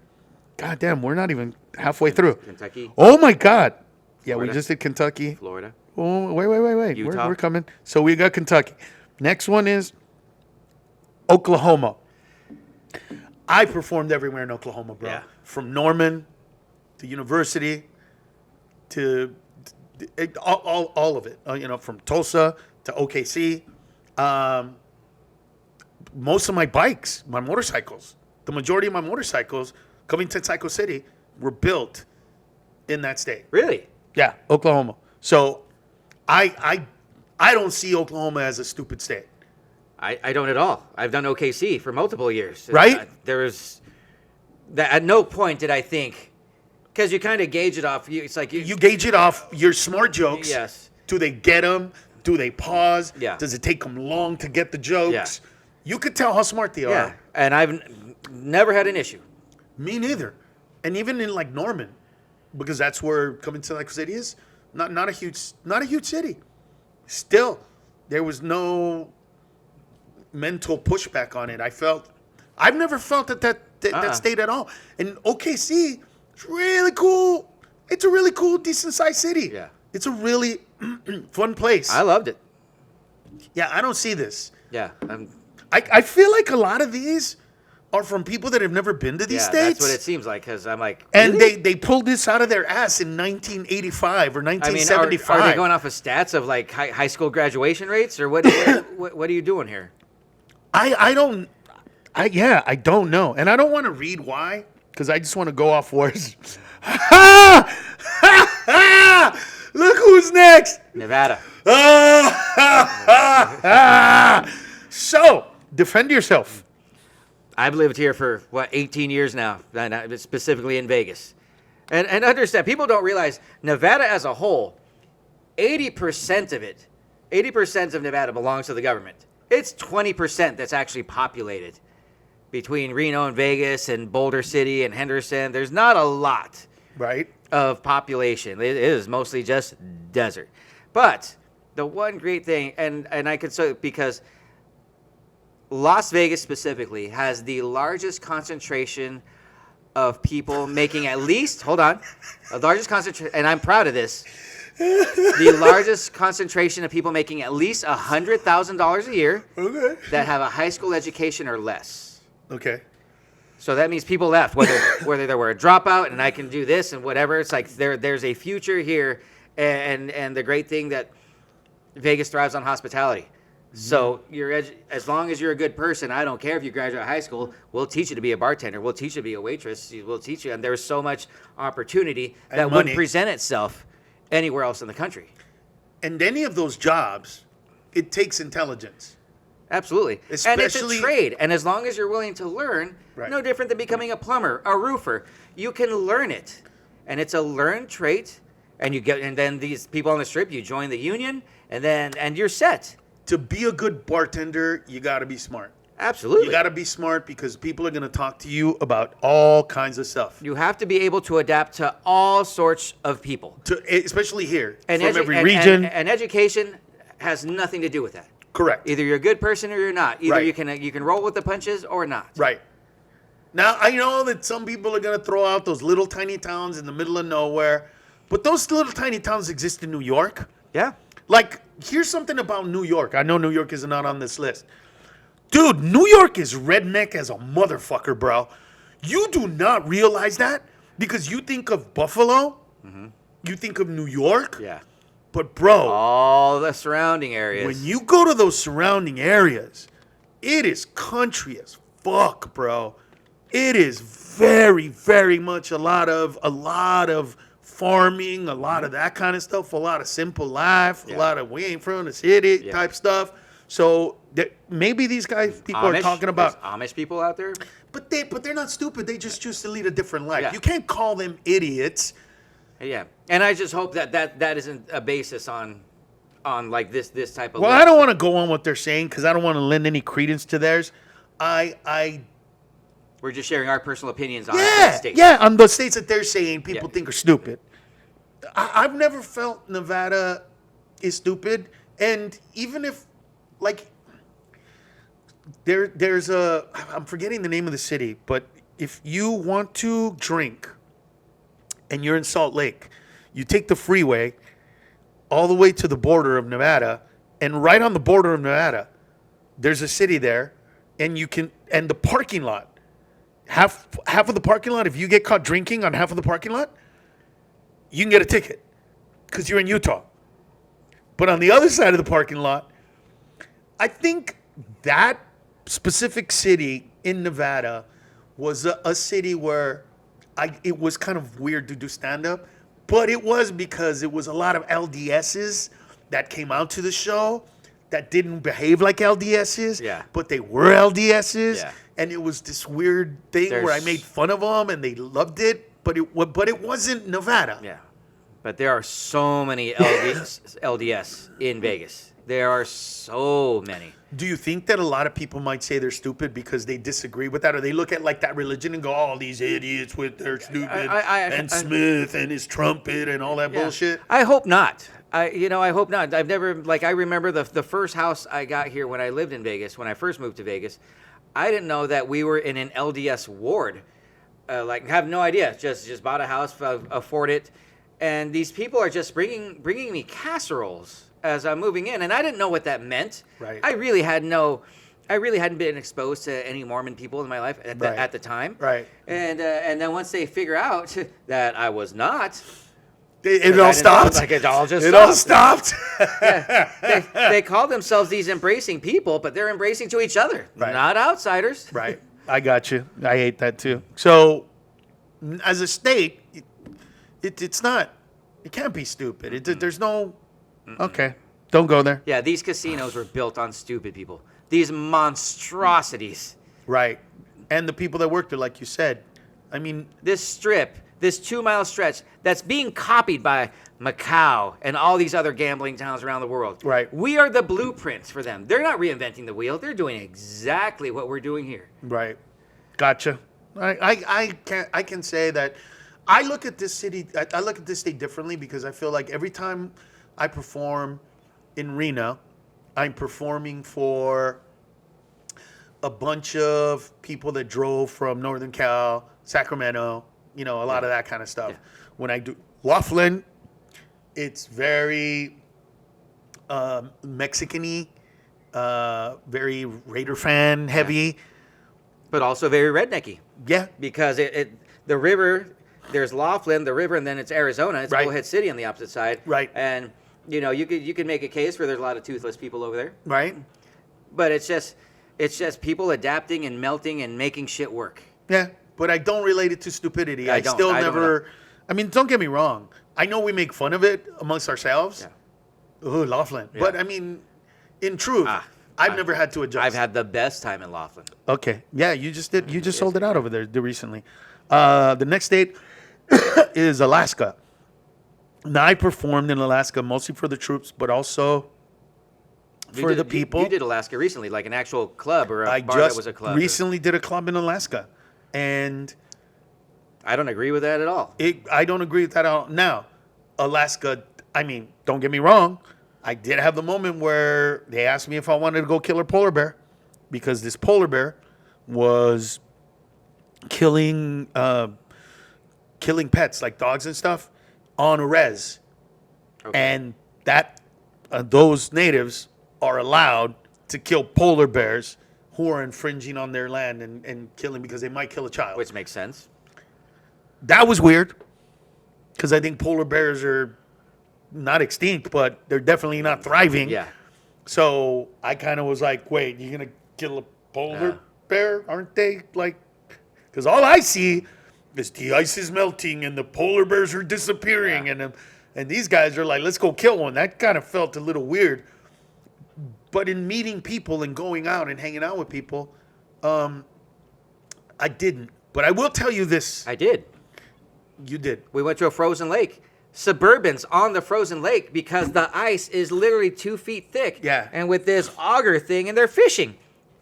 A: God damn, we're not even halfway through.
B: Kentucky.
A: Oh, my God. Yeah,
B: Florida.
A: we just did Kentucky.
B: Florida.
A: Oh, wait.
B: Utah.
A: We're coming. So we got Kentucky. Next one is Oklahoma. I performed everywhere in Oklahoma, bro.
B: Yeah.
A: From Norman to University to all of it. From Tulsa to OKC. Most of my bikes, my motorcycles, the majority of my motorcycles coming to Psycho City were built in that state.
B: Really?
A: Yeah, Oklahoma. So I don't see Oklahoma as a stupid state.
B: I don't at all. I've done OKC for multiple years.
A: Right?
B: There was that at no point did I think, because you kind of gauge it off. It's like
A: You gauge it off your smart jokes.
B: Yes.
A: Do they get them? Do they pause?
B: Yeah.
A: Does it take them long to get the jokes?
B: Yeah.
A: You could tell how smart they
B: Yeah,
A: are.
B: and I've never had an issue.
A: Me neither. And even in like Norman, because that's where coming to Psycho City is, not a huge city. Still, there was no mental pushback on it. I've never felt that state at all. And OKC, it's really cool. It's a really cool, decent sized city.
B: Yeah.
A: It's a really fun place.
B: I loved it.
A: Yeah, I don't see this.
B: Yeah,
A: I feel like a lot of these are from people that have never been to these states.
B: that's what it seems like. Because I'm like,
A: And
B: really?
A: they pulled this out of their ass in 1985 or
B: I mean,
A: 1975.
B: are they going off of stats of like high school graduation rates, or what? What are you doing here?
A: I don't know. And I don't want to read why, because I just want to go off words. Look who's next.
B: Nevada.
A: So, defend yourself.
B: I've lived here for 18 years now, and specifically in Vegas. And understand, people don't realize Nevada as a whole, 80% of it, 80% of Nevada belongs to the government. It's 20% that's actually populated. Between Reno and Vegas and Boulder City and Henderson, there's not a lot
A: Right?
B: of population. It is mostly just desert. But the one great thing, and I could say, because Las Vegas specifically has the largest concentration of people making at least, the largest concentration, and I'm proud of this, the largest concentration of people making at least $100,000 a year that have a high school education or less.
A: Okay.
B: So that means people left, whether they were a dropout and I can do this and whatever. It's like there's a future here, and the great thing that Vegas thrives on hospitality. So as long as you're a good person, I don't care if you graduate high school, we'll teach you to be a bartender, we'll teach you to be a waitress, we'll teach you, and there's so much opportunity
A: And
B: that
A: money.
B: wouldn't present itself anywhere else in the country.
A: And any of those jobs, it takes intelligence.
B: Absolutely. And it's a
A: Especially-
B: trade. And as long as you're willing to learn,
A: Right.
B: no different than becoming a plumber, a roofer, you can learn it. And it's a learned trait. And then these people on the strip, you join the union, and you're set.
A: To be a good bartender, you got to be smart.
B: Absolutely.
A: You got to be smart because people are going to talk to you about all kinds of stuff.
B: You have to be able to adapt to all sorts of people.
A: Especially here,
B: And
A: from every region.
B: And education has nothing to do with that.
A: Correct.
B: Either you're a good person or you're not. Either
A: Right.
B: you can roll with the punches or not.
A: Right. Now, I know that some people are going to throw out those little tiny towns in the middle of nowhere, but those little tiny towns exist in New York.
B: Yeah.
A: Like, here's something about New York. I know New York is not on this list. Dude, New York is redneck as a motherfucker, bro. You do not realize that because you think of Buffalo, you think of New York,
B: Yeah.
A: but bro,
B: All the surrounding areas.
A: when you go to those surrounding areas, it is country as fuck, bro. It is very, very much a lot of farming, a lot of that kind of stuff, a lot of simple life, a lot of we ain't from the city type stuff. So maybe these people are talking about
B: Amish people out there.
A: but they're not stupid. They just choose to lead a different life.
B: Yeah.
A: You can't call them idiots.
B: Yeah, and I just hope that isn't a basis on like this type of.
A: Well,
B: list.
A: I don't want to go on what they're saying because I don't want to lend any credence to theirs.
B: We're just sharing our personal opinions on
A: Yeah,
B: states.
A: yeah, on the states that they're saying people
B: Yeah.
A: think are stupid. I've never felt Nevada is stupid, and even if, like, there's I'm forgetting the name of the city, but if you want to drink, and you're in Salt Lake, you take the freeway all the way to the border of Nevada, and right on the border of Nevada, there's a city there and the parking lot, half of the parking lot, if you get caught drinking on half of the parking lot, you can get a ticket because you're in Utah. But on the other side of the parking lot, I think that specific city in Nevada was a city where it was kind of weird to do stand-up, but it was because it was a lot of LDSs that came out to the show that didn't behave like LDSs, but they were LDSs, and it was this weird thing where I made fun of them and they loved it, but it wasn't Nevada.
B: Yeah, but there are so many LDS in Vegas. There are so many.
A: Do you think that a lot of people might say they're stupid because they disagree with that, or they look at like that religion and go, "Oh, these idiots with their stupid and Smith and his trumpet and all that bullshit"?
B: I hope not. I hope not. I've never I remember the first house I got here when I lived in Vegas. When I first moved to Vegas, I didn't know that we were in an LDS ward. Have no idea. Just bought a house, afford it, and these people are just bringing me casseroles as I'm moving in, and I didn't know what that meant.
A: Right.
B: I really hadn't been exposed to any Mormon people in my life at the time.
A: Right.
B: And then once they figure out that I was not,
A: it all stopped.
B: It all just
A: it
B: stopped.
A: all stopped.
B: They call themselves these embracing people, but they're embracing to each other, not outsiders.
A: Right. I got you. I hate that too. So, as a state, it's not. It can't be stupid. There's no. Okay, don't go there.
B: Yeah, these casinos were built on stupid people. These monstrosities.
A: Right. And the people that work there, like you said. I mean,
B: this strip, this 2-mile stretch that's being copied by Macau and all these other gambling towns around the world.
A: Right.
B: We are the blueprints for them. They're not reinventing the wheel. They're doing exactly what we're doing here.
A: Right. Gotcha. I can say that I look at this city, I look at this state differently because I feel like every time I perform in Reno, I'm performing for a bunch of people that drove from Northern Cal, Sacramento, a lot of that kind of stuff. Yeah. When I do Laughlin, it's very Mexican-y, very Raider fan heavy.
B: But also very rednecky.
A: Yeah.
B: Because the river, there's Laughlin, the river, and then it's Arizona. It's Bullhead City on the opposite side.
A: Right.
B: And you could make a case where there's a lot of toothless people over there.
A: Right.
B: But it's just people adapting and melting and making shit work.
A: Yeah, but I don't relate it to stupidity. I mean, don't get me wrong. I know we make fun of it amongst ourselves. Yeah. Ooh, Laughlin. Yeah. But I mean, in truth, I've never had to adjust.
B: I've had the best time in Laughlin.
A: Okay. Yeah, you just did. You just sold it out over there recently. The next state is Alaska. Now, I performed in Alaska mostly for the troops, but also for the people.
B: You did Alaska recently, like an actual club or a bar that was a club.
A: I just recently did a club in Alaska, and
B: I don't agree with that at all.
A: I don't agree with that at all. Now, Alaska, I mean, don't get me wrong. I did have the moment where they asked me if I wanted to go kill a polar bear because this polar bear was killing pets like dogs and stuff on a res. Okay. And that those natives are allowed to kill polar bears who are infringing on their land and killing because they might kill a child.
B: Which makes sense.
A: That was weird because I think polar bears are not extinct, but they're definitely not thriving.
B: Yeah.
A: So I kind of was like, wait, you're going to kill a polar bear? Aren't they like, because all I see is the ice is melting and the polar bears are disappearing. Yeah. And these guys are like, let's go kill one. That kind of felt a little weird. But in meeting people and going out and hanging out with people, I didn't. But I will tell you this.
B: I did.
A: You did.
B: We went to a frozen lake. Suburbans on the frozen lake because the ice is literally 2 feet thick.
A: Yeah.
B: And with this auger thing, and they're fishing.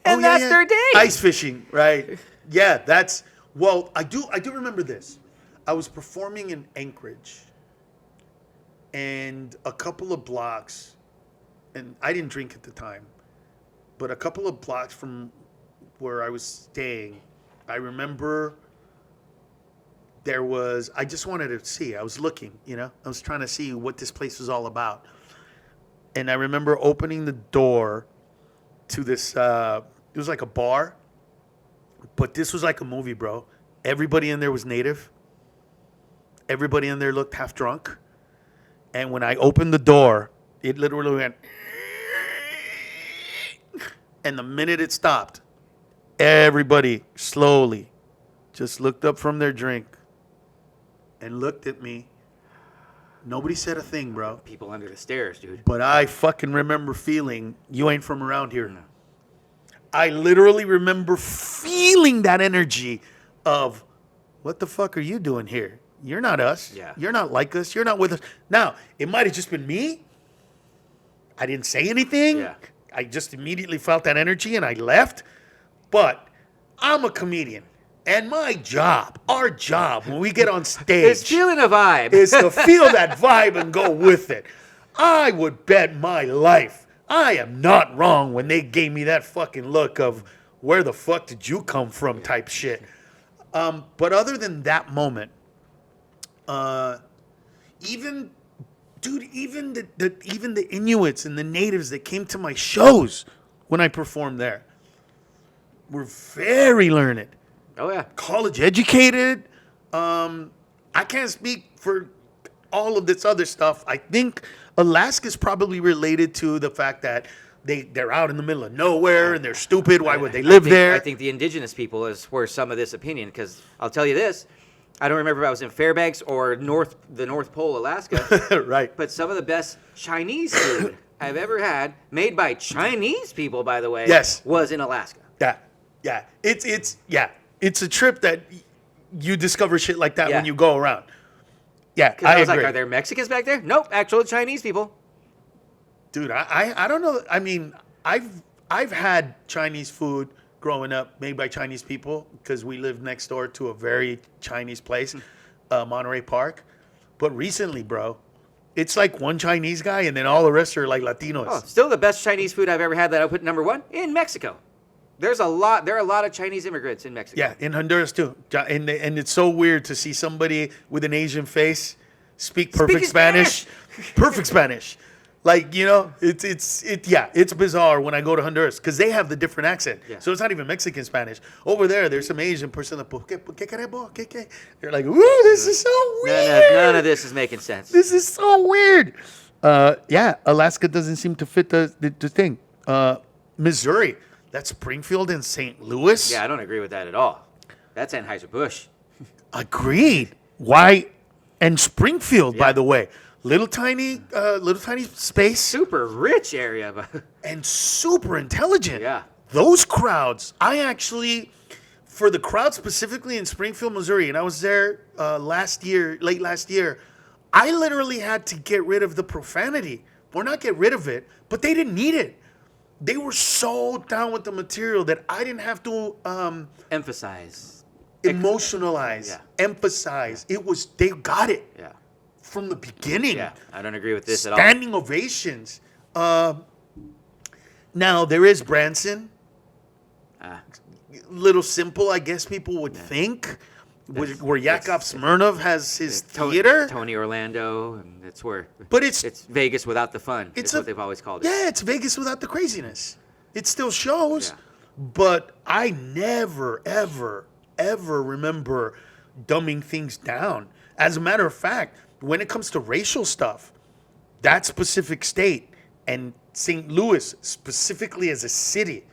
B: And that's their day.
A: Ice fishing, right. Yeah, I do remember this. I was performing in Anchorage. And a couple of blocks, and I didn't drink at the time, but a couple of blocks from where I was staying, I remember I just wanted to see. I was looking, I was trying to see what this place was all about. And I remember opening the door to this It was like a bar, but this was like a movie, bro. Everybody in there was native. Everybody in there looked half drunk. And when I opened the door, it literally went. And the minute it stopped, everybody slowly just looked up from their drink and looked at me. Nobody said a thing, bro.
B: People under the stairs, dude.
A: But I fucking remember feeling, you ain't from around here. No. I literally remember feeling that energy of, what the fuck are you doing here? You're not us.
B: Yeah.
A: You're not like us. You're not with us. Now, it might have just been me. I didn't say anything.
B: Yeah.
A: I just immediately felt that energy and I left. But I'm a comedian. And my job, our job, when we get on stage,
B: It's feeling a vibe.
A: is to feel that vibe and go with it. I would bet my life I am not wrong when they gave me that fucking look of where the fuck did you come from type shit. But other than that moment, even the Inuits and the natives that came to my shows when I performed there were very learned.
B: Oh, yeah.
A: College educated. I can't speak for all of this other stuff. I think Alaska's probably related to the fact that they're out in the middle of nowhere and they're stupid. Why would they live there?
B: I think the indigenous people were some of this opinion, because I'll tell you this. I don't remember if I was in Fairbanks or the North Pole, Alaska.
A: Right.
B: But some of the best Chinese food I've ever had, made by Chinese people, by the way,
A: Yes.
B: was in Alaska.
A: Yeah. It's a trip that you discover shit like that
B: Yeah.
A: when you go around. Yeah,
B: Because I was
A: agree.
B: like, are there Mexicans back there? Nope, actual Chinese people.
A: Dude, I don't know. I mean, I've had Chinese food growing up made by Chinese people because we lived next door to a very Chinese place, Monterey Park. But recently, bro, it's like one Chinese guy and then all the rest are like Latinos.
B: Oh, still the best Chinese food I've ever had that I put number one in Mexico. There are a lot of Chinese immigrants in Mexico.
A: Yeah, in Honduras too. And it's so weird to see somebody with an Asian face speak perfect Spanish. Perfect Spanish. Like, you know, it's bizarre when I go to Honduras because they have the different accent.
B: Yeah.
A: So it's not even Mexican Spanish. Over there's some Asian person that, they're like, ooh, this is so weird.
B: None of this is making sense.
A: This is so weird. Alaska doesn't seem to fit the thing. Missouri, that's Springfield and St. Louis.
B: Yeah, I don't agree with that at all. That's Anheuser-Busch.
A: Agreed. Why? And Springfield, by
B: Yeah.
A: the way. Little tiny space.
B: Super rich area. But
A: And super intelligent.
B: Yeah.
A: Those crowds, for the crowd specifically in Springfield, Missouri, and I was there late last year, I literally had to get rid of the profanity. Or not get rid of it, but they didn't need it. They were so down with the material that I didn't have to
B: emphasize.
A: emotionalize, emphasize. They got it.
B: Yeah.
A: From the beginning.
B: Yeah. I don't agree with this at all.
A: Standing ovations. Now, there is Branson. Little simple, I guess people would think. Where Yakov Smirnov has his theater.
B: Tony Orlando, and that's where.
A: But it's
B: Vegas without the fun. It's what they've always called it.
A: Yeah, it's Vegas without the craziness. It still shows.
B: Yeah.
A: But I never, ever, ever remember dumbing things down. As a matter of fact, when it comes to racial stuff, that specific state and St. Louis specifically as a city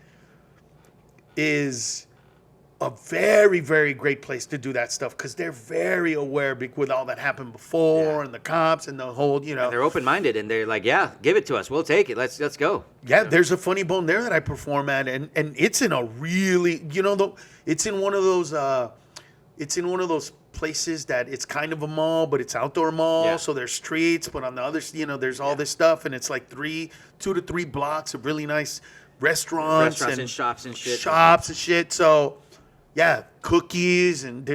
A: is a very, very great place to do that stuff because they're very aware with all that happened before and the cops and the whole, you know.
B: And they're open-minded and they're like, yeah, give it to us. We'll take it. Let's go.
A: Yeah, there's a Funny Bone there that I perform at, and it's in a really, it's in one of those places that it's kind of a mall, but it's outdoor mall.
B: Yeah.
A: So there's streets, but on the other, there's all this stuff, and it's like 2 to 3 blocks of really nice restaurants
B: and shops and shit.
A: Shops and shit. So, yeah, cookies and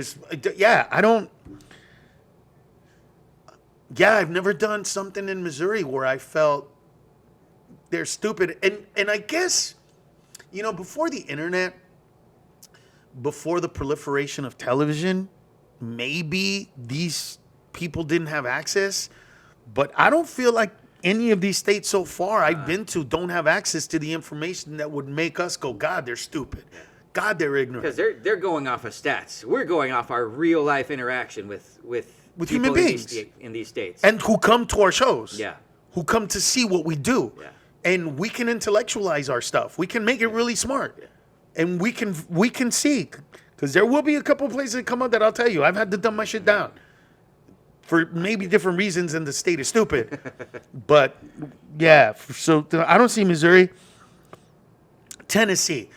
A: I've never done something in Missouri where I felt they're stupid. And I guess, before the internet, before the proliferation of television, maybe these people didn't have access, but I don't feel like any of these states so far I've been to don't have access to the information that would make us go, God, they're stupid. God, they're ignorant.
B: Because they're going off of stats. We're going off our real life interaction with
A: human beings
B: in these states.
A: And who come to our shows.
B: Yeah.
A: Who come to see what we do.
B: Yeah.
A: And we can intellectualize our stuff. We can make it really smart.
B: Yeah.
A: And we can see. Because there will be a couple of places that come up that I'll tell you, I've had to dumb my shit down. For maybe different reasons and the state is stupid. But, yeah. So I don't see Missouri. Tennessee.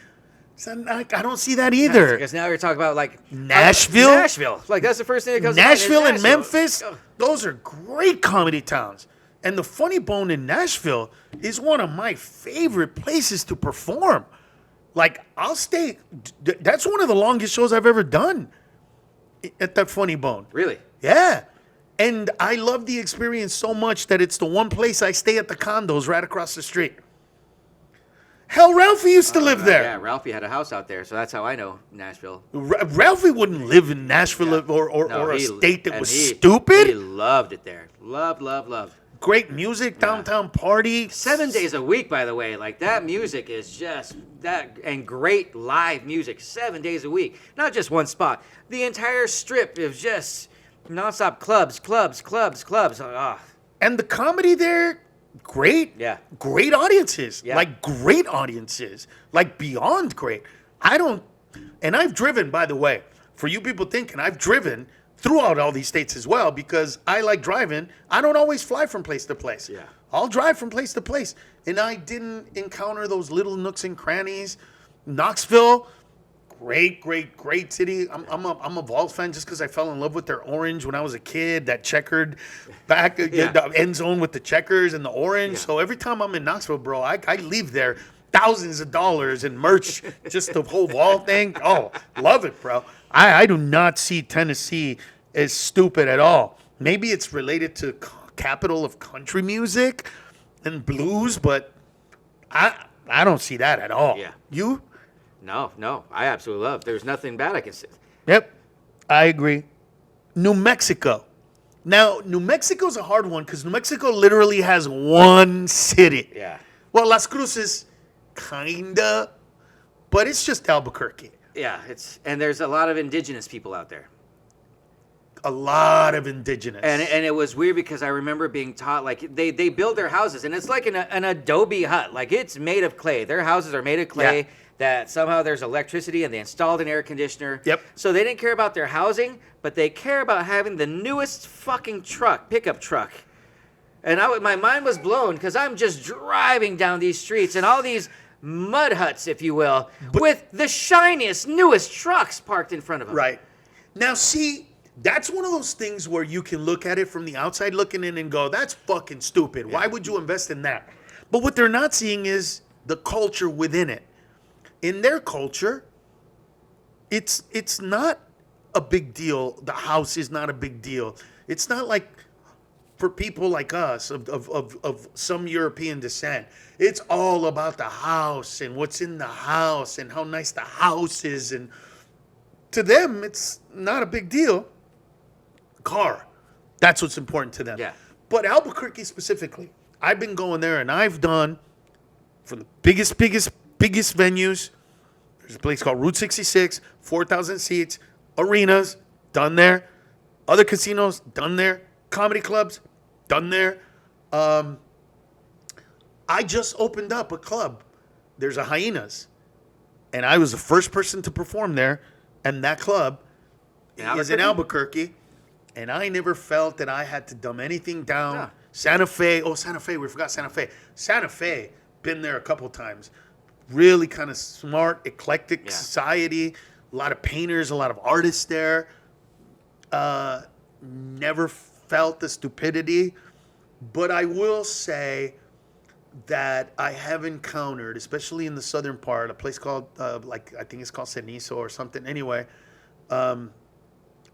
A: So I don't see that either.
B: Because now you're talking about like
A: Nashville.
B: Nashville. Like that's the first thing that comes to mind is
A: Nashville and
B: Nashville.
A: Memphis. Those are great comedy towns. And the Funny Bone in Nashville is one of my favorite places to perform. Like, I'll stay. That's one of the longest shows I've ever done at that Funny Bone.
B: Really?
A: Yeah. And I love the experience so much that it's the one place I stay at the condos right across the street. Hell, Ralphie used to live there.
B: Yeah, Ralphie had a house out there, so that's how I know Nashville.
A: Ralphie wouldn't live in Nashville or a state that was
B: He
A: stupid.
B: loved it there. Loved.
A: Great music, downtown party.
B: 7 days a week, by the way. Like, that music is just that, and great live music 7 days a week. Not just one spot. The entire strip is just nonstop clubs.
A: And the comedy there, great.
B: Yeah.
A: Great audiences.
B: Yeah.
A: Like, great audiences. Like, beyond great. And I've driven, by the way, for you people thinking, I've driven throughout all these states as well because I like driving. I don't always fly from place to place.
B: Yeah.
A: I'll drive from place to place. And I didn't encounter those little nooks and crannies. Knoxville, great city. I'm a Vols fan just because I fell in love with their orange when I was a kid. That checkered back, the end zone with the checkers and the orange.
B: Yeah.
A: So every time I'm in Knoxville, bro, I leave there thousands of dollars in merch, just the whole wall thing. Oh, love it, bro. I do not see Tennessee as stupid at all. Maybe it's related to capital of country music and blues, but I don't see that at all.
B: Yeah.
A: You?
B: No, I absolutely love. There's nothing bad I can say.
A: Yep, I agree. New Mexico. Now, New Mexico's a hard one because New Mexico literally has one city.
B: Yeah.
A: Well, Las Cruces, kinda, but it's just Albuquerque.
B: Yeah, and there's a lot of indigenous people out there.
A: A lot of indigenous.
B: And it was weird because I remember being taught, like, they build their houses, and it's like an adobe hut. Like, it's made of clay. Their houses are made of clay.
A: Yeah.
B: That somehow there's electricity, and they installed an air conditioner.
A: Yep.
B: So they didn't care about their housing, but they care about having the newest fucking pickup truck. And my mind was blown because I'm just driving down these streets and all these mud huts, if you will, with the shiniest, newest trucks parked in front of them.
A: Right. Now, see, that's one of those things where you can look at it from the outside looking in and go, that's fucking stupid. Yeah. Why would you invest in that? But what they're not seeing is the culture within it. In their culture, it's not a big deal. The house is not a big deal. It's not like for people like us of some European descent. It's all about the house and what's in the house and how nice the house is. And to them, it's not a big deal. Car. That's what's important to them.
B: Yeah.
A: But Albuquerque specifically, I've been going there and I've done for the biggest venues. There's a place called Route 66, 4,000 seats, arenas, done there. Other casinos, done there. Comedy clubs, done there. I just opened up a club. There's a Hyenas. And I was the first person to perform there. And that club is in Albuquerque. And I never felt that I had to dumb anything down.
B: Yeah.
A: Santa Fe. We forgot Santa Fe. Santa Fe, been there a couple times. Really kind of smart, eclectic society. A lot of painters, a lot of artists there. Never felt the stupidity. But I will say that I have encountered, especially in the southern part, a place called, I think it's called Cenizo or something. Anyway,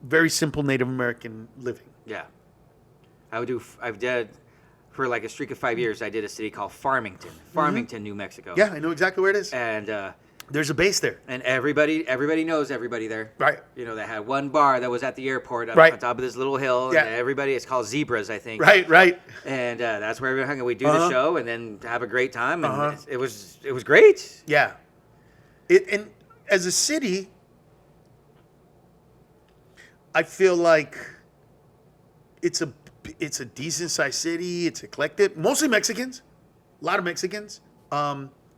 A: very simple Native American living.
B: Yeah. I've did, for like a streak of 5 years, I did a city called Farmington, New Mexico.
A: Yeah, I know exactly where it is.
B: And
A: There's a base there.
B: And everybody knows everybody there.
A: Right.
B: You know, they had one bar that was at the airport
A: Right.
B: on top of this little hill.
A: Yeah.
B: And everybody, it's called Zebras, I think.
A: Right.
B: And that's where everyone hung out. We do
A: Uh-huh.
B: the show and then have a great time. And
A: Uh-huh.
B: it was great.
A: Yeah. And as a city, I feel like it's a decent sized city. It's eclectic, mostly Mexicans, a lot of Mexicans.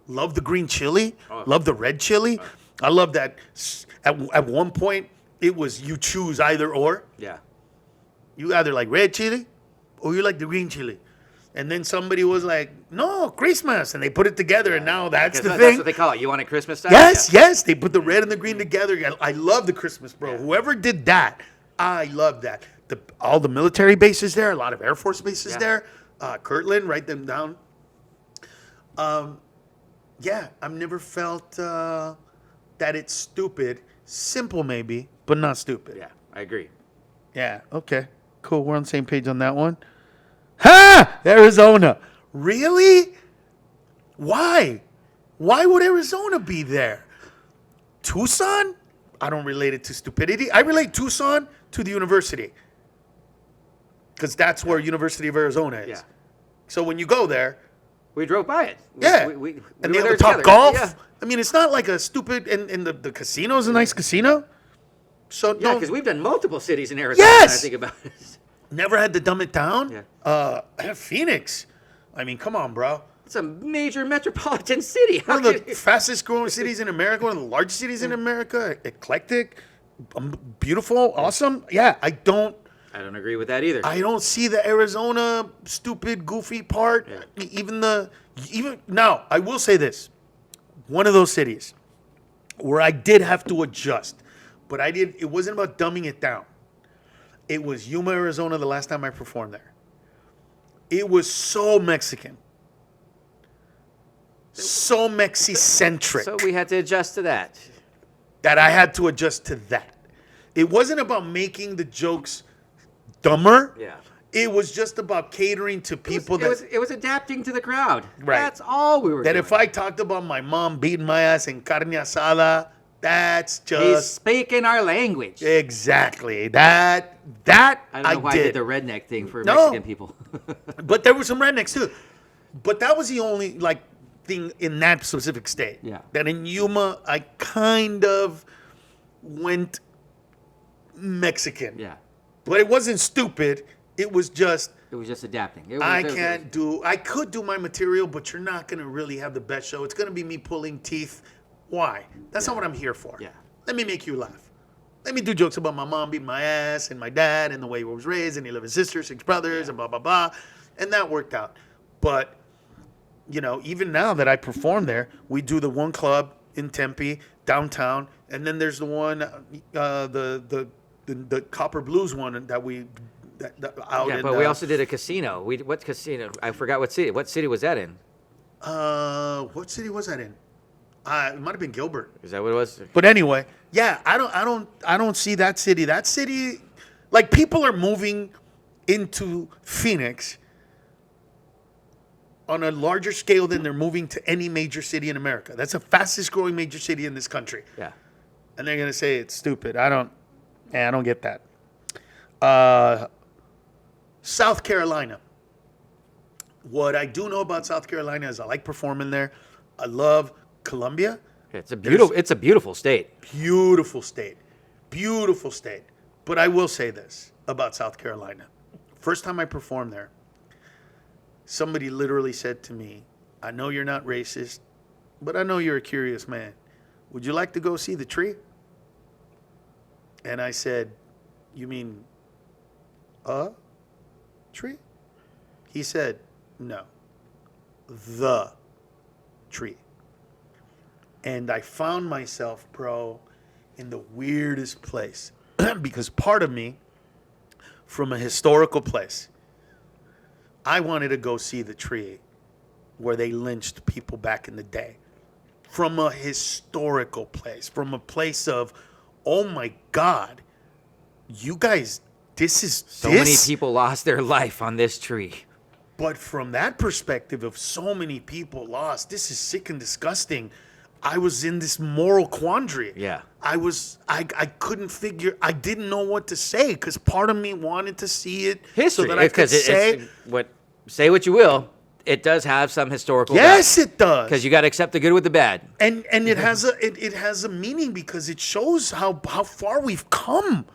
A: Love the green chili, love the red chili. I love that. At one point, it was you choose either or.
B: Yeah.
A: You either like red chili or you like the green chili. And then somebody was like, no, Christmas. And they put it together, and now that's the thing.
B: That's what they call it. You want it Christmas style?
A: Yes. They put the red and the green together. I love the Christmas, bro.
B: Yeah.
A: Whoever did that, I love that. All the military bases there, a lot of Air Force bases there. Kirtland, write them down. Yeah, I've never felt that it's stupid. Simple, maybe, but not stupid.
B: Yeah, I agree.
A: Yeah, okay. Cool. We're on the same page on that one. Ha! Arizona. Really? Why? Why would Arizona be there? Tucson? I don't relate it to stupidity. I relate Tucson to the university. Because that's where University of Arizona is.
B: Yeah.
A: So when you go there,
B: We drove by it.
A: and they
B: were
A: have
B: there
A: a Top
B: together.
A: Golf.
B: Yeah.
A: I mean, it's not like a stupid, and the casino's a nice casino. So
B: Yeah,
A: no,
B: because we've done multiple cities in Arizona.
A: Yes!
B: When I think about it.
A: never had to dumb it down.
B: Yeah.
A: Phoenix. I mean, come on, bro.
B: It's a major metropolitan city. How
A: One of the
B: could-
A: fastest growing cities in America, one of the largest cities in America, eclectic, beautiful, awesome. Yeah, I don't
B: agree with that either.
A: see the Arizona stupid, goofy part.
B: Yeah.
A: Even now, I will say this: one of those cities where I did have to adjust, but it wasn't about dumbing it down. It was Yuma, Arizona. The last time I performed there, it was so Mexican. So Mexi-centric
B: So we had to adjust to that.
A: that I had to adjust to that. It wasn't about making the jokes dumber.
B: Yeah.
A: It was just about catering to people
B: It was adapting to the crowd.
A: Right.
B: That's all we were
A: that
B: doing.
A: if I talked about my mom beating my ass in carne asada, that's
B: He's
A: just
B: speaking our language.
A: exactly that
B: I don't know why I did the redneck thing for
A: No.
B: Mexican people.
A: But there were some rednecks too. But that was the only thing in that specific state.
B: Yeah.
A: That in Yuma I kind of went Mexican.
B: Yeah.
A: But it wasn't stupid. It was just
B: It was just adapting.
A: I could do my material, but you're not going to really have the best show. It's going to be me pulling teeth. Why? That's not what I'm here for.
B: Yeah.
A: Let me make you laugh. Let me do jokes about my mom beating my ass and my dad and the way he was raised and he lived with his sister, 6 brothers, and blah, blah, blah. And that worked out. But, even now that I perform there, we do the one club in Tempe, downtown, and then there's the one, the Copper Blues one that we out
B: Yeah,
A: in,
B: but we also did a casino. What casino? I forgot what city. What city was that in?
A: what city was that in? It might have been Gilbert.
B: Is that what it was?
A: But anyway, yeah, I don't see that city. That city, like people are moving into Phoenix on a larger scale than they're moving to any major city in America. That's the fastest growing major city in this country.
B: Yeah.
A: And they're gonna say it's stupid. I don't get that. South Carolina. What I do know about South Carolina is I like performing there. I love Columbia.
B: It's a beautiful state.
A: Beautiful state. Beautiful state. But I will say this about South Carolina. First time I performed there, somebody literally said to me, I know you're not racist, but I know you're a curious man. Would you like to go see the tree? And I said, you mean a tree? He said, no, the tree. And I found myself, bro, in the weirdest place. Because part of me, from a historical place, I wanted to go see the tree where they lynched people back in the day. From a historical place, from a place of, oh my God, you guys,
B: So many people lost their life on this tree.
A: But from that perspective of so many people lost, this is sick and disgusting. I was in this moral quandary.
B: Yeah.
A: I couldn't figure, I didn't know what to say because part of me wanted to see it
B: History,
A: so that I could say.
B: Say what you will, it does have some historical
A: Yes, it does.
B: Because you got to accept the good with the bad.
A: And it has a meaning because it shows how far we've come.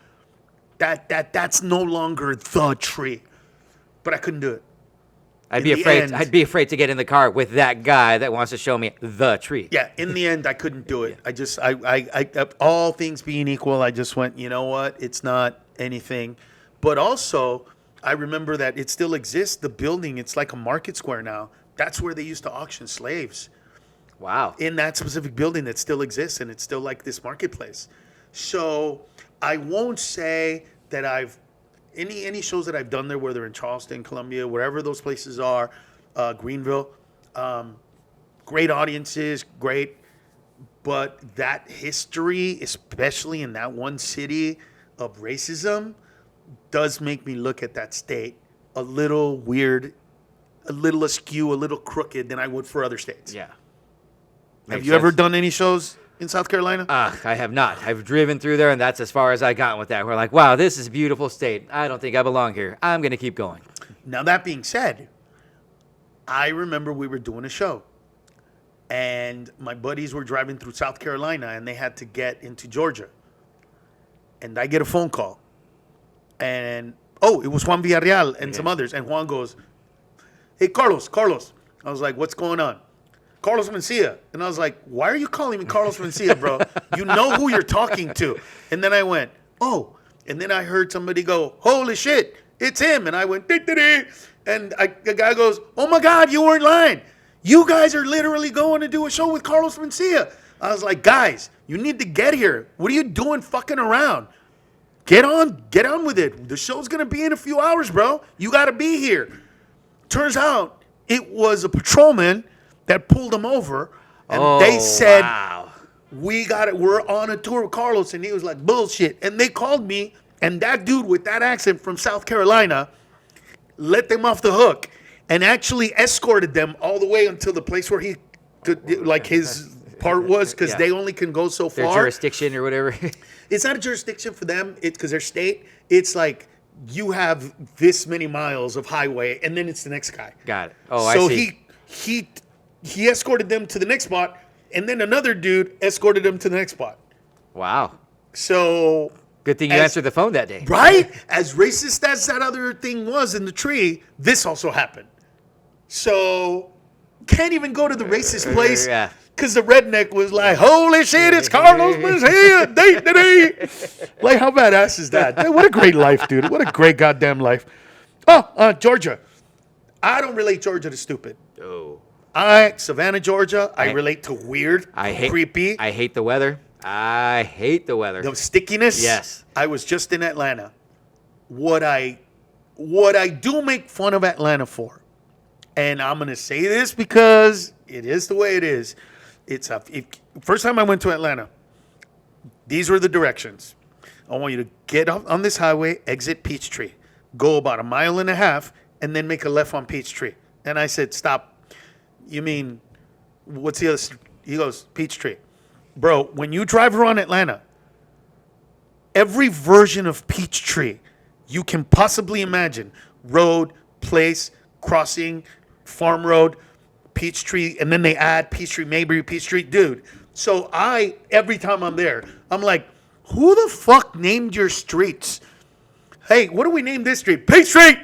A: That's no longer the tree. But I couldn't do it.
B: I'd be afraid to get in the car with that guy that wants to show me the tree.
A: Yeah, in the end, I couldn't do it. I all things being equal, I just went, you know what? It's not anything. But also, I remember that it still exists. The building, it's like a market square now. That's where they used to auction slaves.
B: Wow.
A: In that specific building that still exists, and it's still like this marketplace. So I won't say that I've any shows that I've done there, whether in Charleston, Columbia, wherever those places are, Greenville, great audiences, great. But that history, especially in that one city of racism, does make me look at that state a little weird, a little askew, a little crooked than I would for other states.
B: Yeah.
A: Have you ever done any shows in South Carolina?
B: I have not. I've driven through there, and that's as far as I got with that. We're like, wow, this is a beautiful state. I don't think I belong here. I'm going to keep going.
A: Now, that being said, I remember we were doing a show, and my buddies were driving through South Carolina, and they had to get into Georgia. And I get a phone call, and, it was Juan Villarreal and some others. And Juan goes, hey, Carlos. I was like, what's going on? Carlos Mencia. And I was like, why are you calling me Carlos Mencia, bro? You know who you're talking to. And then I went, oh. And then I heard somebody go, holy shit, it's him. And I went, dee-dee-dee. And the guy goes, oh, my God, you weren't lying. You guys are literally going to do a show with Carlos Mencia. I was like, guys, you need to get here. What are you doing fucking around? Get on with it. The show's going to be in a few hours, bro. You got to be here. Turns out it was a patrolman that pulled him over, and they said,
B: wow.
A: We got it. We're on a tour with Carlos, and he was like, bullshit. And they called me, and that dude with that accent from South Carolina let them off the hook and actually escorted them all the way until the place where he could, like his part was, because they only can go so far.
B: Their jurisdiction or whatever.
A: It's not a jurisdiction for them. It's because they're state. It's like you have this many miles of highway, and then it's the next guy.
B: Got it. Oh,
A: so
B: I see.
A: he escorted them to the next spot, and then another dude escorted them to the next spot.
B: Wow.
A: So
B: good thing you answered the phone that day.
A: Right? As racist as that other thing was in the tree, this also happened. So can't even go to the racist place.
B: Yeah.
A: Because the redneck was like, holy shit, it's Carlos Mencia. Like, how badass is that? What a great life, dude. What a great goddamn life. Georgia. I don't relate Georgia to stupid.
B: Oh.
A: Savannah, Georgia, I relate to weird, creepy.
B: I hate the weather. I hate the weather.
A: The stickiness.
B: Yes.
A: I was just in Atlanta. What I do make fun of Atlanta for, and I'm going to say this because it is the way it is. First time I went to Atlanta, these were the directions. I want you to get on this highway, exit Peachtree, go about 1.5 miles, and then make a left on Peachtree. And I said, stop. You mean, what's the other? He goes, Peachtree. Bro, when you drive around Atlanta, every version of Peachtree you can possibly imagine, road, place, crossing, farm road, Peachtree, and then they add Peachtree, Mayberry, Peachtree. Dude, so every time I'm there, I'm like, who the fuck named your streets? Hey, what do we name this street? Peachtree!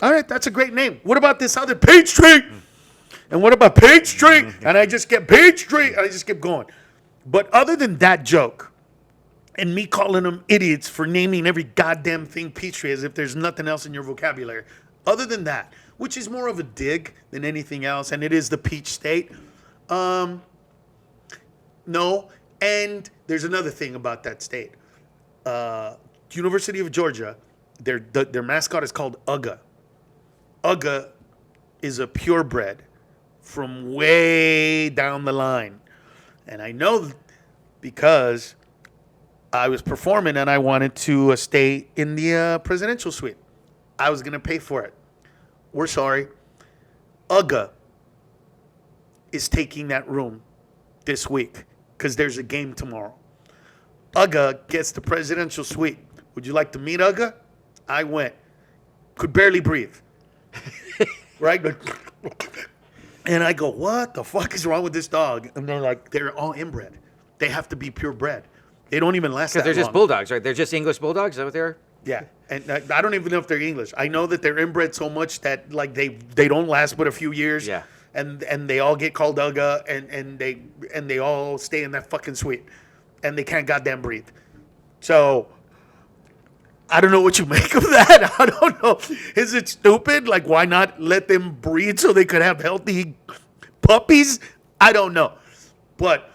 A: All right, that's a great name. What about this other Peachtree? And what about Peachtree? And I just get Peachtree, and I just keep going. But other than that joke, and me calling them idiots for naming every goddamn thing Peachtree as if there's nothing else in your vocabulary, other than that, which is more of a dig than anything else, and it is the peach state. No, and there's another thing about that state. University of Georgia, their mascot is called Ugga. Ugga is a purebred from way down the line. And I know because I was performing and I wanted to stay in the presidential suite. I was going to pay for it. We're sorry. Ugga is taking that room this week because there's a game tomorrow. Uga gets the presidential suite. Would you like to meet Uga? I went. Could barely breathe. Right? And I go, what the fuck is wrong with this dog? And they're like, they're all inbred. They have to be purebred. They don't even last that long.
B: Because they're just bulldogs, right? They're just English bulldogs? Is that what they are?
A: Yeah. And I don't even know if they're English. I know that they're inbred so much that like they don't last but a few years.
B: Yeah.
A: And they all get called Uga and they all stay in that fucking suite. And they can't goddamn breathe. So I don't know what you make of that. I don't know. Is it stupid? Like, why not let them breed so they could have healthy puppies? I don't know. But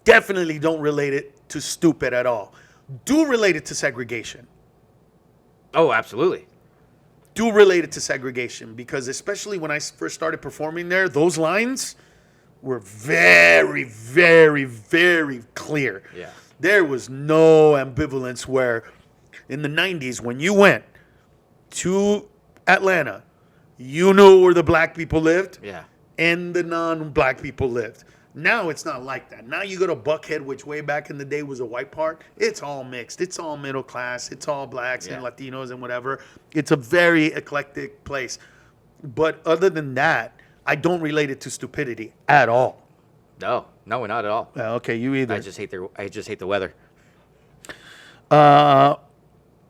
A: definitely don't relate it to stupid at all. Do relate it to segregation.
B: Oh, absolutely.
A: Do relate it to segregation because especially when I first started performing there, those lines were very, very, very clear.
B: Yeah.
A: There was no ambivalence where in the 90s, when you went to Atlanta, you knew where the black people lived and the non-black people lived. Now it's not like that. Now you go to Buckhead, which way back in the day was a white part. It's all mixed. It's all middle class. It's all blacks and Latinos and whatever. It's a very eclectic place. But other than that, I don't relate it to stupidity at all.
B: No, not at all.
A: Okay, you either.
B: I just hate the weather.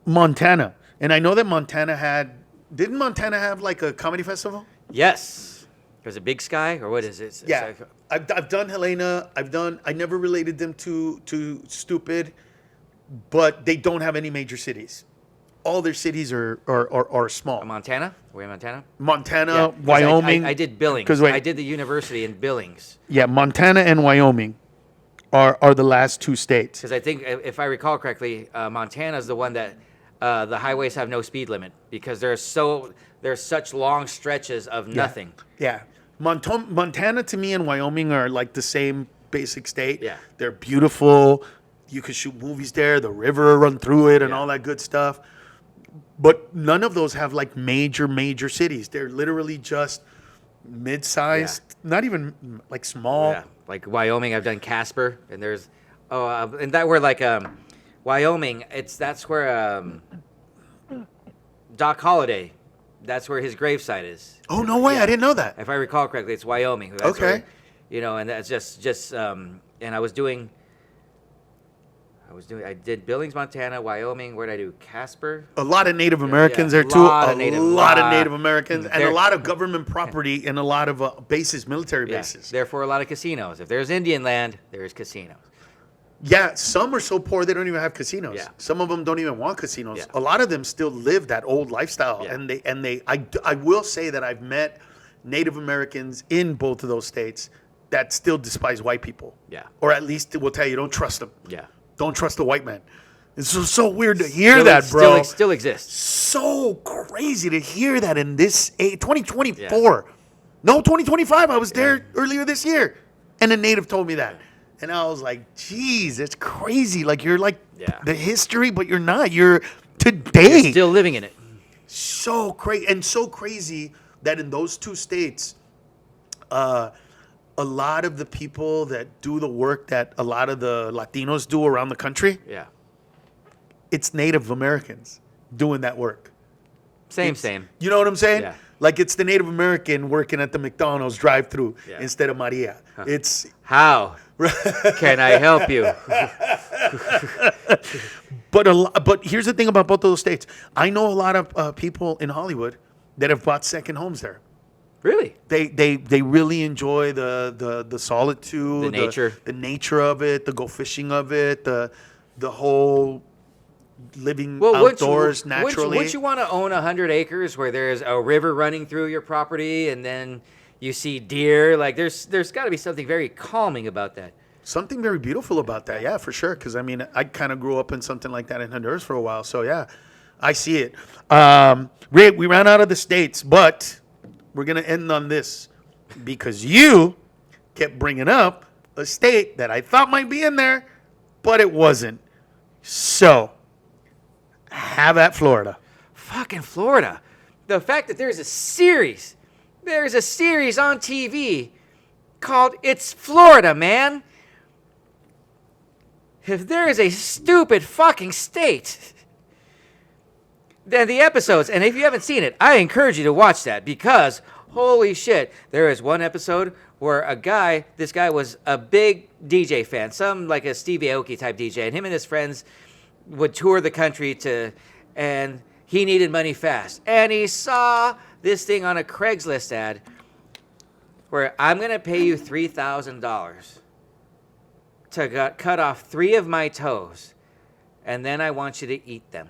A: Montana. And I know that didn't Montana have like a comedy festival?
B: Yes. There's a Big Sky, or what is it?
A: Yeah. I've done Helena. I never related them to stupid, but they don't have any major cities. All their cities are small.
B: Montana? We're in Montana?
A: Montana, Wyoming.
B: I did Billings. I did the university in Billings.
A: Yeah, Montana and Wyoming are the last two states.
B: Because I think, if I recall correctly, Montana is the one that the highways have no speed limit because there's such long stretches of nothing.
A: Yeah. Montana to me and Wyoming are like the same basic state.
B: Yeah.
A: They're beautiful. You could shoot movies there. The river run through it and all that good stuff. But none of those have like major cities. They're literally just mid-sized, not even like small.
B: Yeah. Like Wyoming, I've done Casper, and there's and that where like Wyoming, that's where Doc Holliday, that's where his gravesite is.
A: Oh no way! I didn't know that.
B: If I recall correctly, it's Wyoming. That's
A: okay.
B: Where, and that's just and I did Billings, Montana, Wyoming. Where did I do? Casper.
A: A lot of Native Americans there too. A lot of Native Americans and a lot of government property and a lot of bases, military bases.
B: Therefore, a lot of casinos. If there's Indian land, there's casinos.
A: Yeah, some are so poor they don't even have casinos.
B: Yeah.
A: Some of them don't even want casinos.
B: Yeah.
A: A lot of them still live that old lifestyle, I will say that I've met Native Americans in both of those states that still despise white people.
B: Yeah.
A: Or at least will tell you don't trust them.
B: Yeah.
A: Don't trust the white man. It's so weird to hear that, bro.
B: Still exists.
A: So crazy to hear that in this 2024. Yeah. No, 2025. I was there earlier this year, and a native told me that. And I was like, geez, it's crazy. Like, you're like the history, but you're not. You're today.
B: You're still living in it.
A: So crazy. And so crazy that in those two states, a lot of the people that do the work that a lot of the Latinos do around the country, it's Native Americans doing that work.
B: Same.
A: You know what I'm saying?
B: Yeah.
A: Like it's the Native American working at the McDonald's drive-thru instead of Maria. Huh. It's
B: how can I help you?
A: But here's the thing about both of those states. I know a lot of people in Hollywood that have bought second homes there.
B: Really?
A: They really enjoy the solitude,
B: the
A: nature of it, the go fishing of it, the whole living outdoors naturally.
B: Wouldn't you want to own 100 acres where there's a river running through your property and then you see deer? Like there's got to be something very calming about that.
A: Something very beautiful about that, yeah, for sure. Because I mean, I kind of grew up in something like that in Honduras for a while, so yeah, I see it. We ran out of the states, but we're gonna end on this because you kept bringing up a state that I thought might be in there, but it wasn't. So, have at Florida.
B: Fucking Florida. The fact that there's a series on TV called It's Florida, man. If there is a stupid fucking state, then the episodes, and if you haven't seen it, I encourage you to watch that because holy shit, there is one episode where this guy was a big DJ fan, some like a Steve Aoki type DJ, and him and his friends would tour the country and he needed money fast. And he saw this thing on a Craigslist ad where I'm going to pay you $3,000 to cut off 3 of my toes, and then I want you to eat them.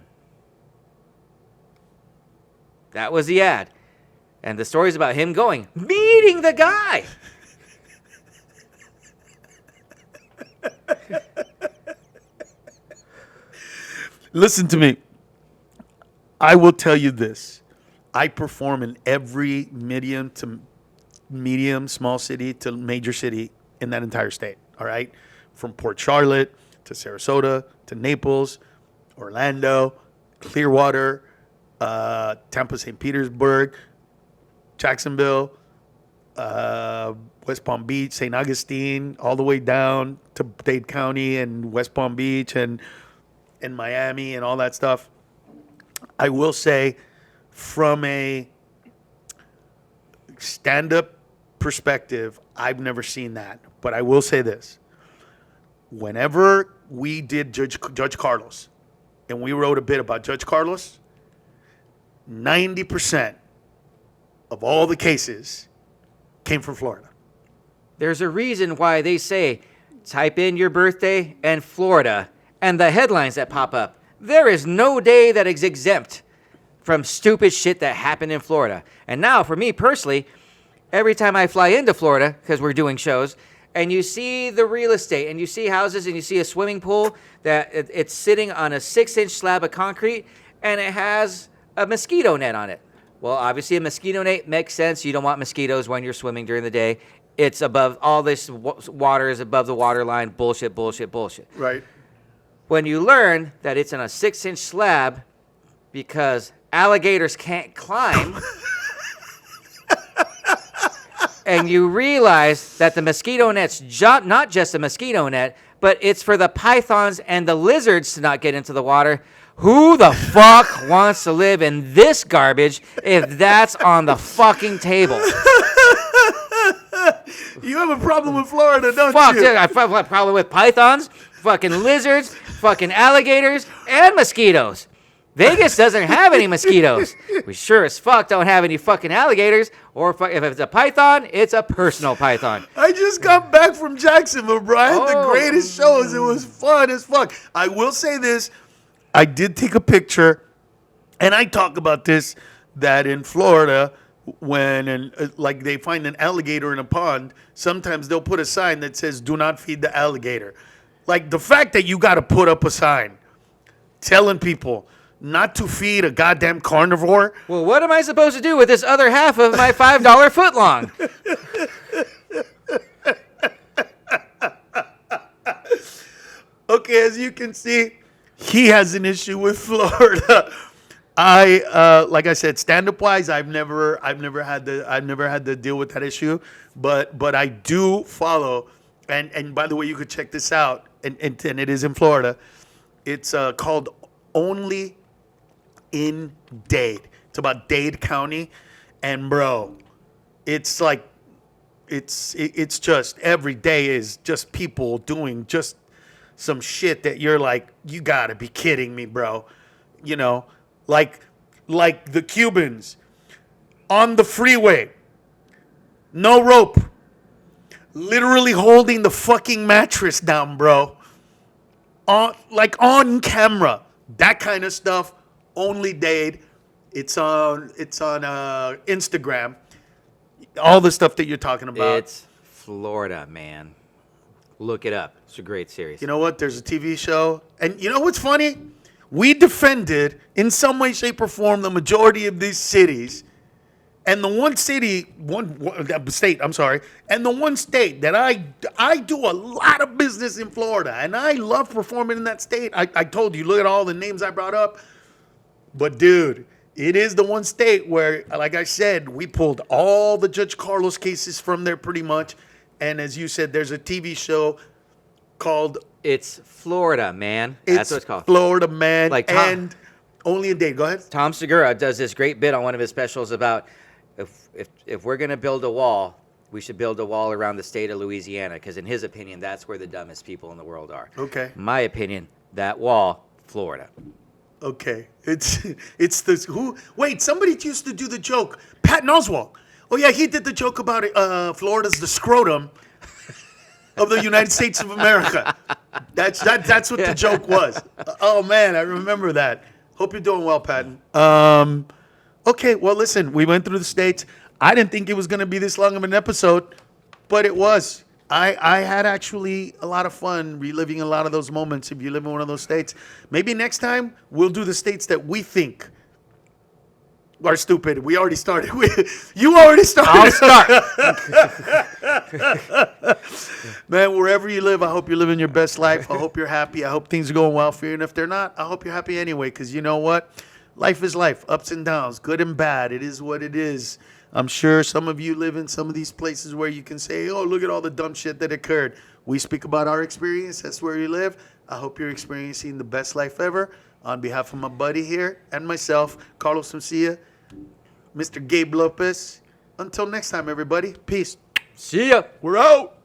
B: That was the ad. And the story's about him meeting the guy.
A: Listen to me. I will tell you this. I perform in every medium, small city to major city in that entire state. All right? From Port Charlotte to Sarasota to Naples, Orlando, Clearwater, Tampa, St. Petersburg, Jacksonville, West Palm Beach, St. Augustine, all the way down to Dade County and West Palm Beach and Miami and all that stuff. I will say, from a stand-up perspective, I've never seen that. But I will say this. Whenever we did Judge Carlos, and we wrote a bit about Judge Carlos, 90% of all the cases came from Florida.
B: There's a reason why they say, type in your birthday and Florida, and the headlines that pop up. There is no day that is exempt from stupid shit that happened in Florida. And now, for me personally, every time I fly into Florida, because we're doing shows, and you see the real estate, and you see houses, and you see a swimming pool that it's sitting on a 6-inch slab of concrete, and it has a mosquito net on it. Well, obviously, a mosquito net makes sense. You don't want mosquitoes when you're swimming during the day. It's above, all this water is above the water line. Bullshit, bullshit, bullshit.
A: Right.
B: When you learn that it's on a 6-inch slab because alligators can't climb, and you realize that the mosquito net's not just a mosquito net, but it's for the pythons and the lizards to not get into the water, who the fuck wants to live in this garbage if that's on the fucking table?
A: You have a problem with Florida, don't
B: Fuck,
A: you?
B: dude, I have a problem with pythons, fucking lizards, fucking alligators, and mosquitoes. Vegas doesn't have any mosquitoes. We sure as fuck don't have any fucking alligators. Or if it's a python, it's a personal python.
A: I just got back from Jacksonville, bro. I had the greatest shows. It was fun as fuck. I will say this. I did take a picture, and I talk about this, that in Florida, when like they find an alligator in a pond, sometimes they'll put a sign that says, "Do not feed the alligator." Like the fact that you got to put up a sign telling people not to feed a goddamn carnivore.
B: Well, what am I supposed to do with this other half of my $5 footlong?
A: Okay, as you can see, he has an issue with Florida. Like I said, stand-up wise, I've never had to deal with that issue, but I do follow. And by the way, you could check this out, and it is in Florida. It's called Only in Dade. It's about Dade County, and bro, it's like it's just every day is just people doing just some shit that you're like, you gotta be kidding me, bro. You know, like the Cubans on the freeway, no rope, literally holding the fucking mattress down, bro. On camera, that kind of stuff. Only Dade. It's on Instagram. All the stuff that you're talking about.
B: It's Florida, man. Look it up. It's a great series.
A: You know what? There's a TV show. And you know what's funny? We defended, in some way, shape, or form, the majority of these cities. And the one state that I do a lot of business in Florida, and I love performing in that state. I told you, look at all the names I brought up. But, dude, it is the one state where, like I said, we pulled all the Judge Carlos cases from there pretty much. And as you said, there's a TV show called
B: It's Florida, man. That's what it's called.
A: Florida Man.
B: Like Tom-
A: and Only a Day. Go ahead.
B: Tom Segura does this great bit on one of his specials about if we're going to build a wall, we should build a wall around the state of Louisiana, because in his opinion, that's where the dumbest people in the world are.
A: Okay.
B: My opinion, that wall, Florida.
A: Okay. It's this who wait, somebody used to do the joke. Patton Oswalt. Oh yeah, he did the joke about it. Florida's the scrotum of the United States of America. That's what the joke was. Oh man, I remember that. Hope you're doing well, Patton. Okay, well listen, we went through the states. I didn't think it was gonna be this long of an episode, but it was. I had actually a lot of fun reliving a lot of those moments. If you live in one of those states, maybe next time we'll do the states that we think are stupid. We already started. You already started.
B: I'll start.
A: Man, wherever you live, I hope you're living your best life. I hope you're happy. I hope things are going well for you. And if they're not, I hope you're happy anyway, because you know what? Life is life, ups and downs, good and bad. It is what it is. I'm sure some of you live in some of these places where you can say, oh, look at all the dumb shit that occurred. We speak about our experience. That's where you live. I hope you're experiencing the best life ever. On behalf of my buddy here and myself, Carlos Mencia, Mr. Gabe Lopez. Until next time, everybody. Peace.
B: See ya.
A: We're out.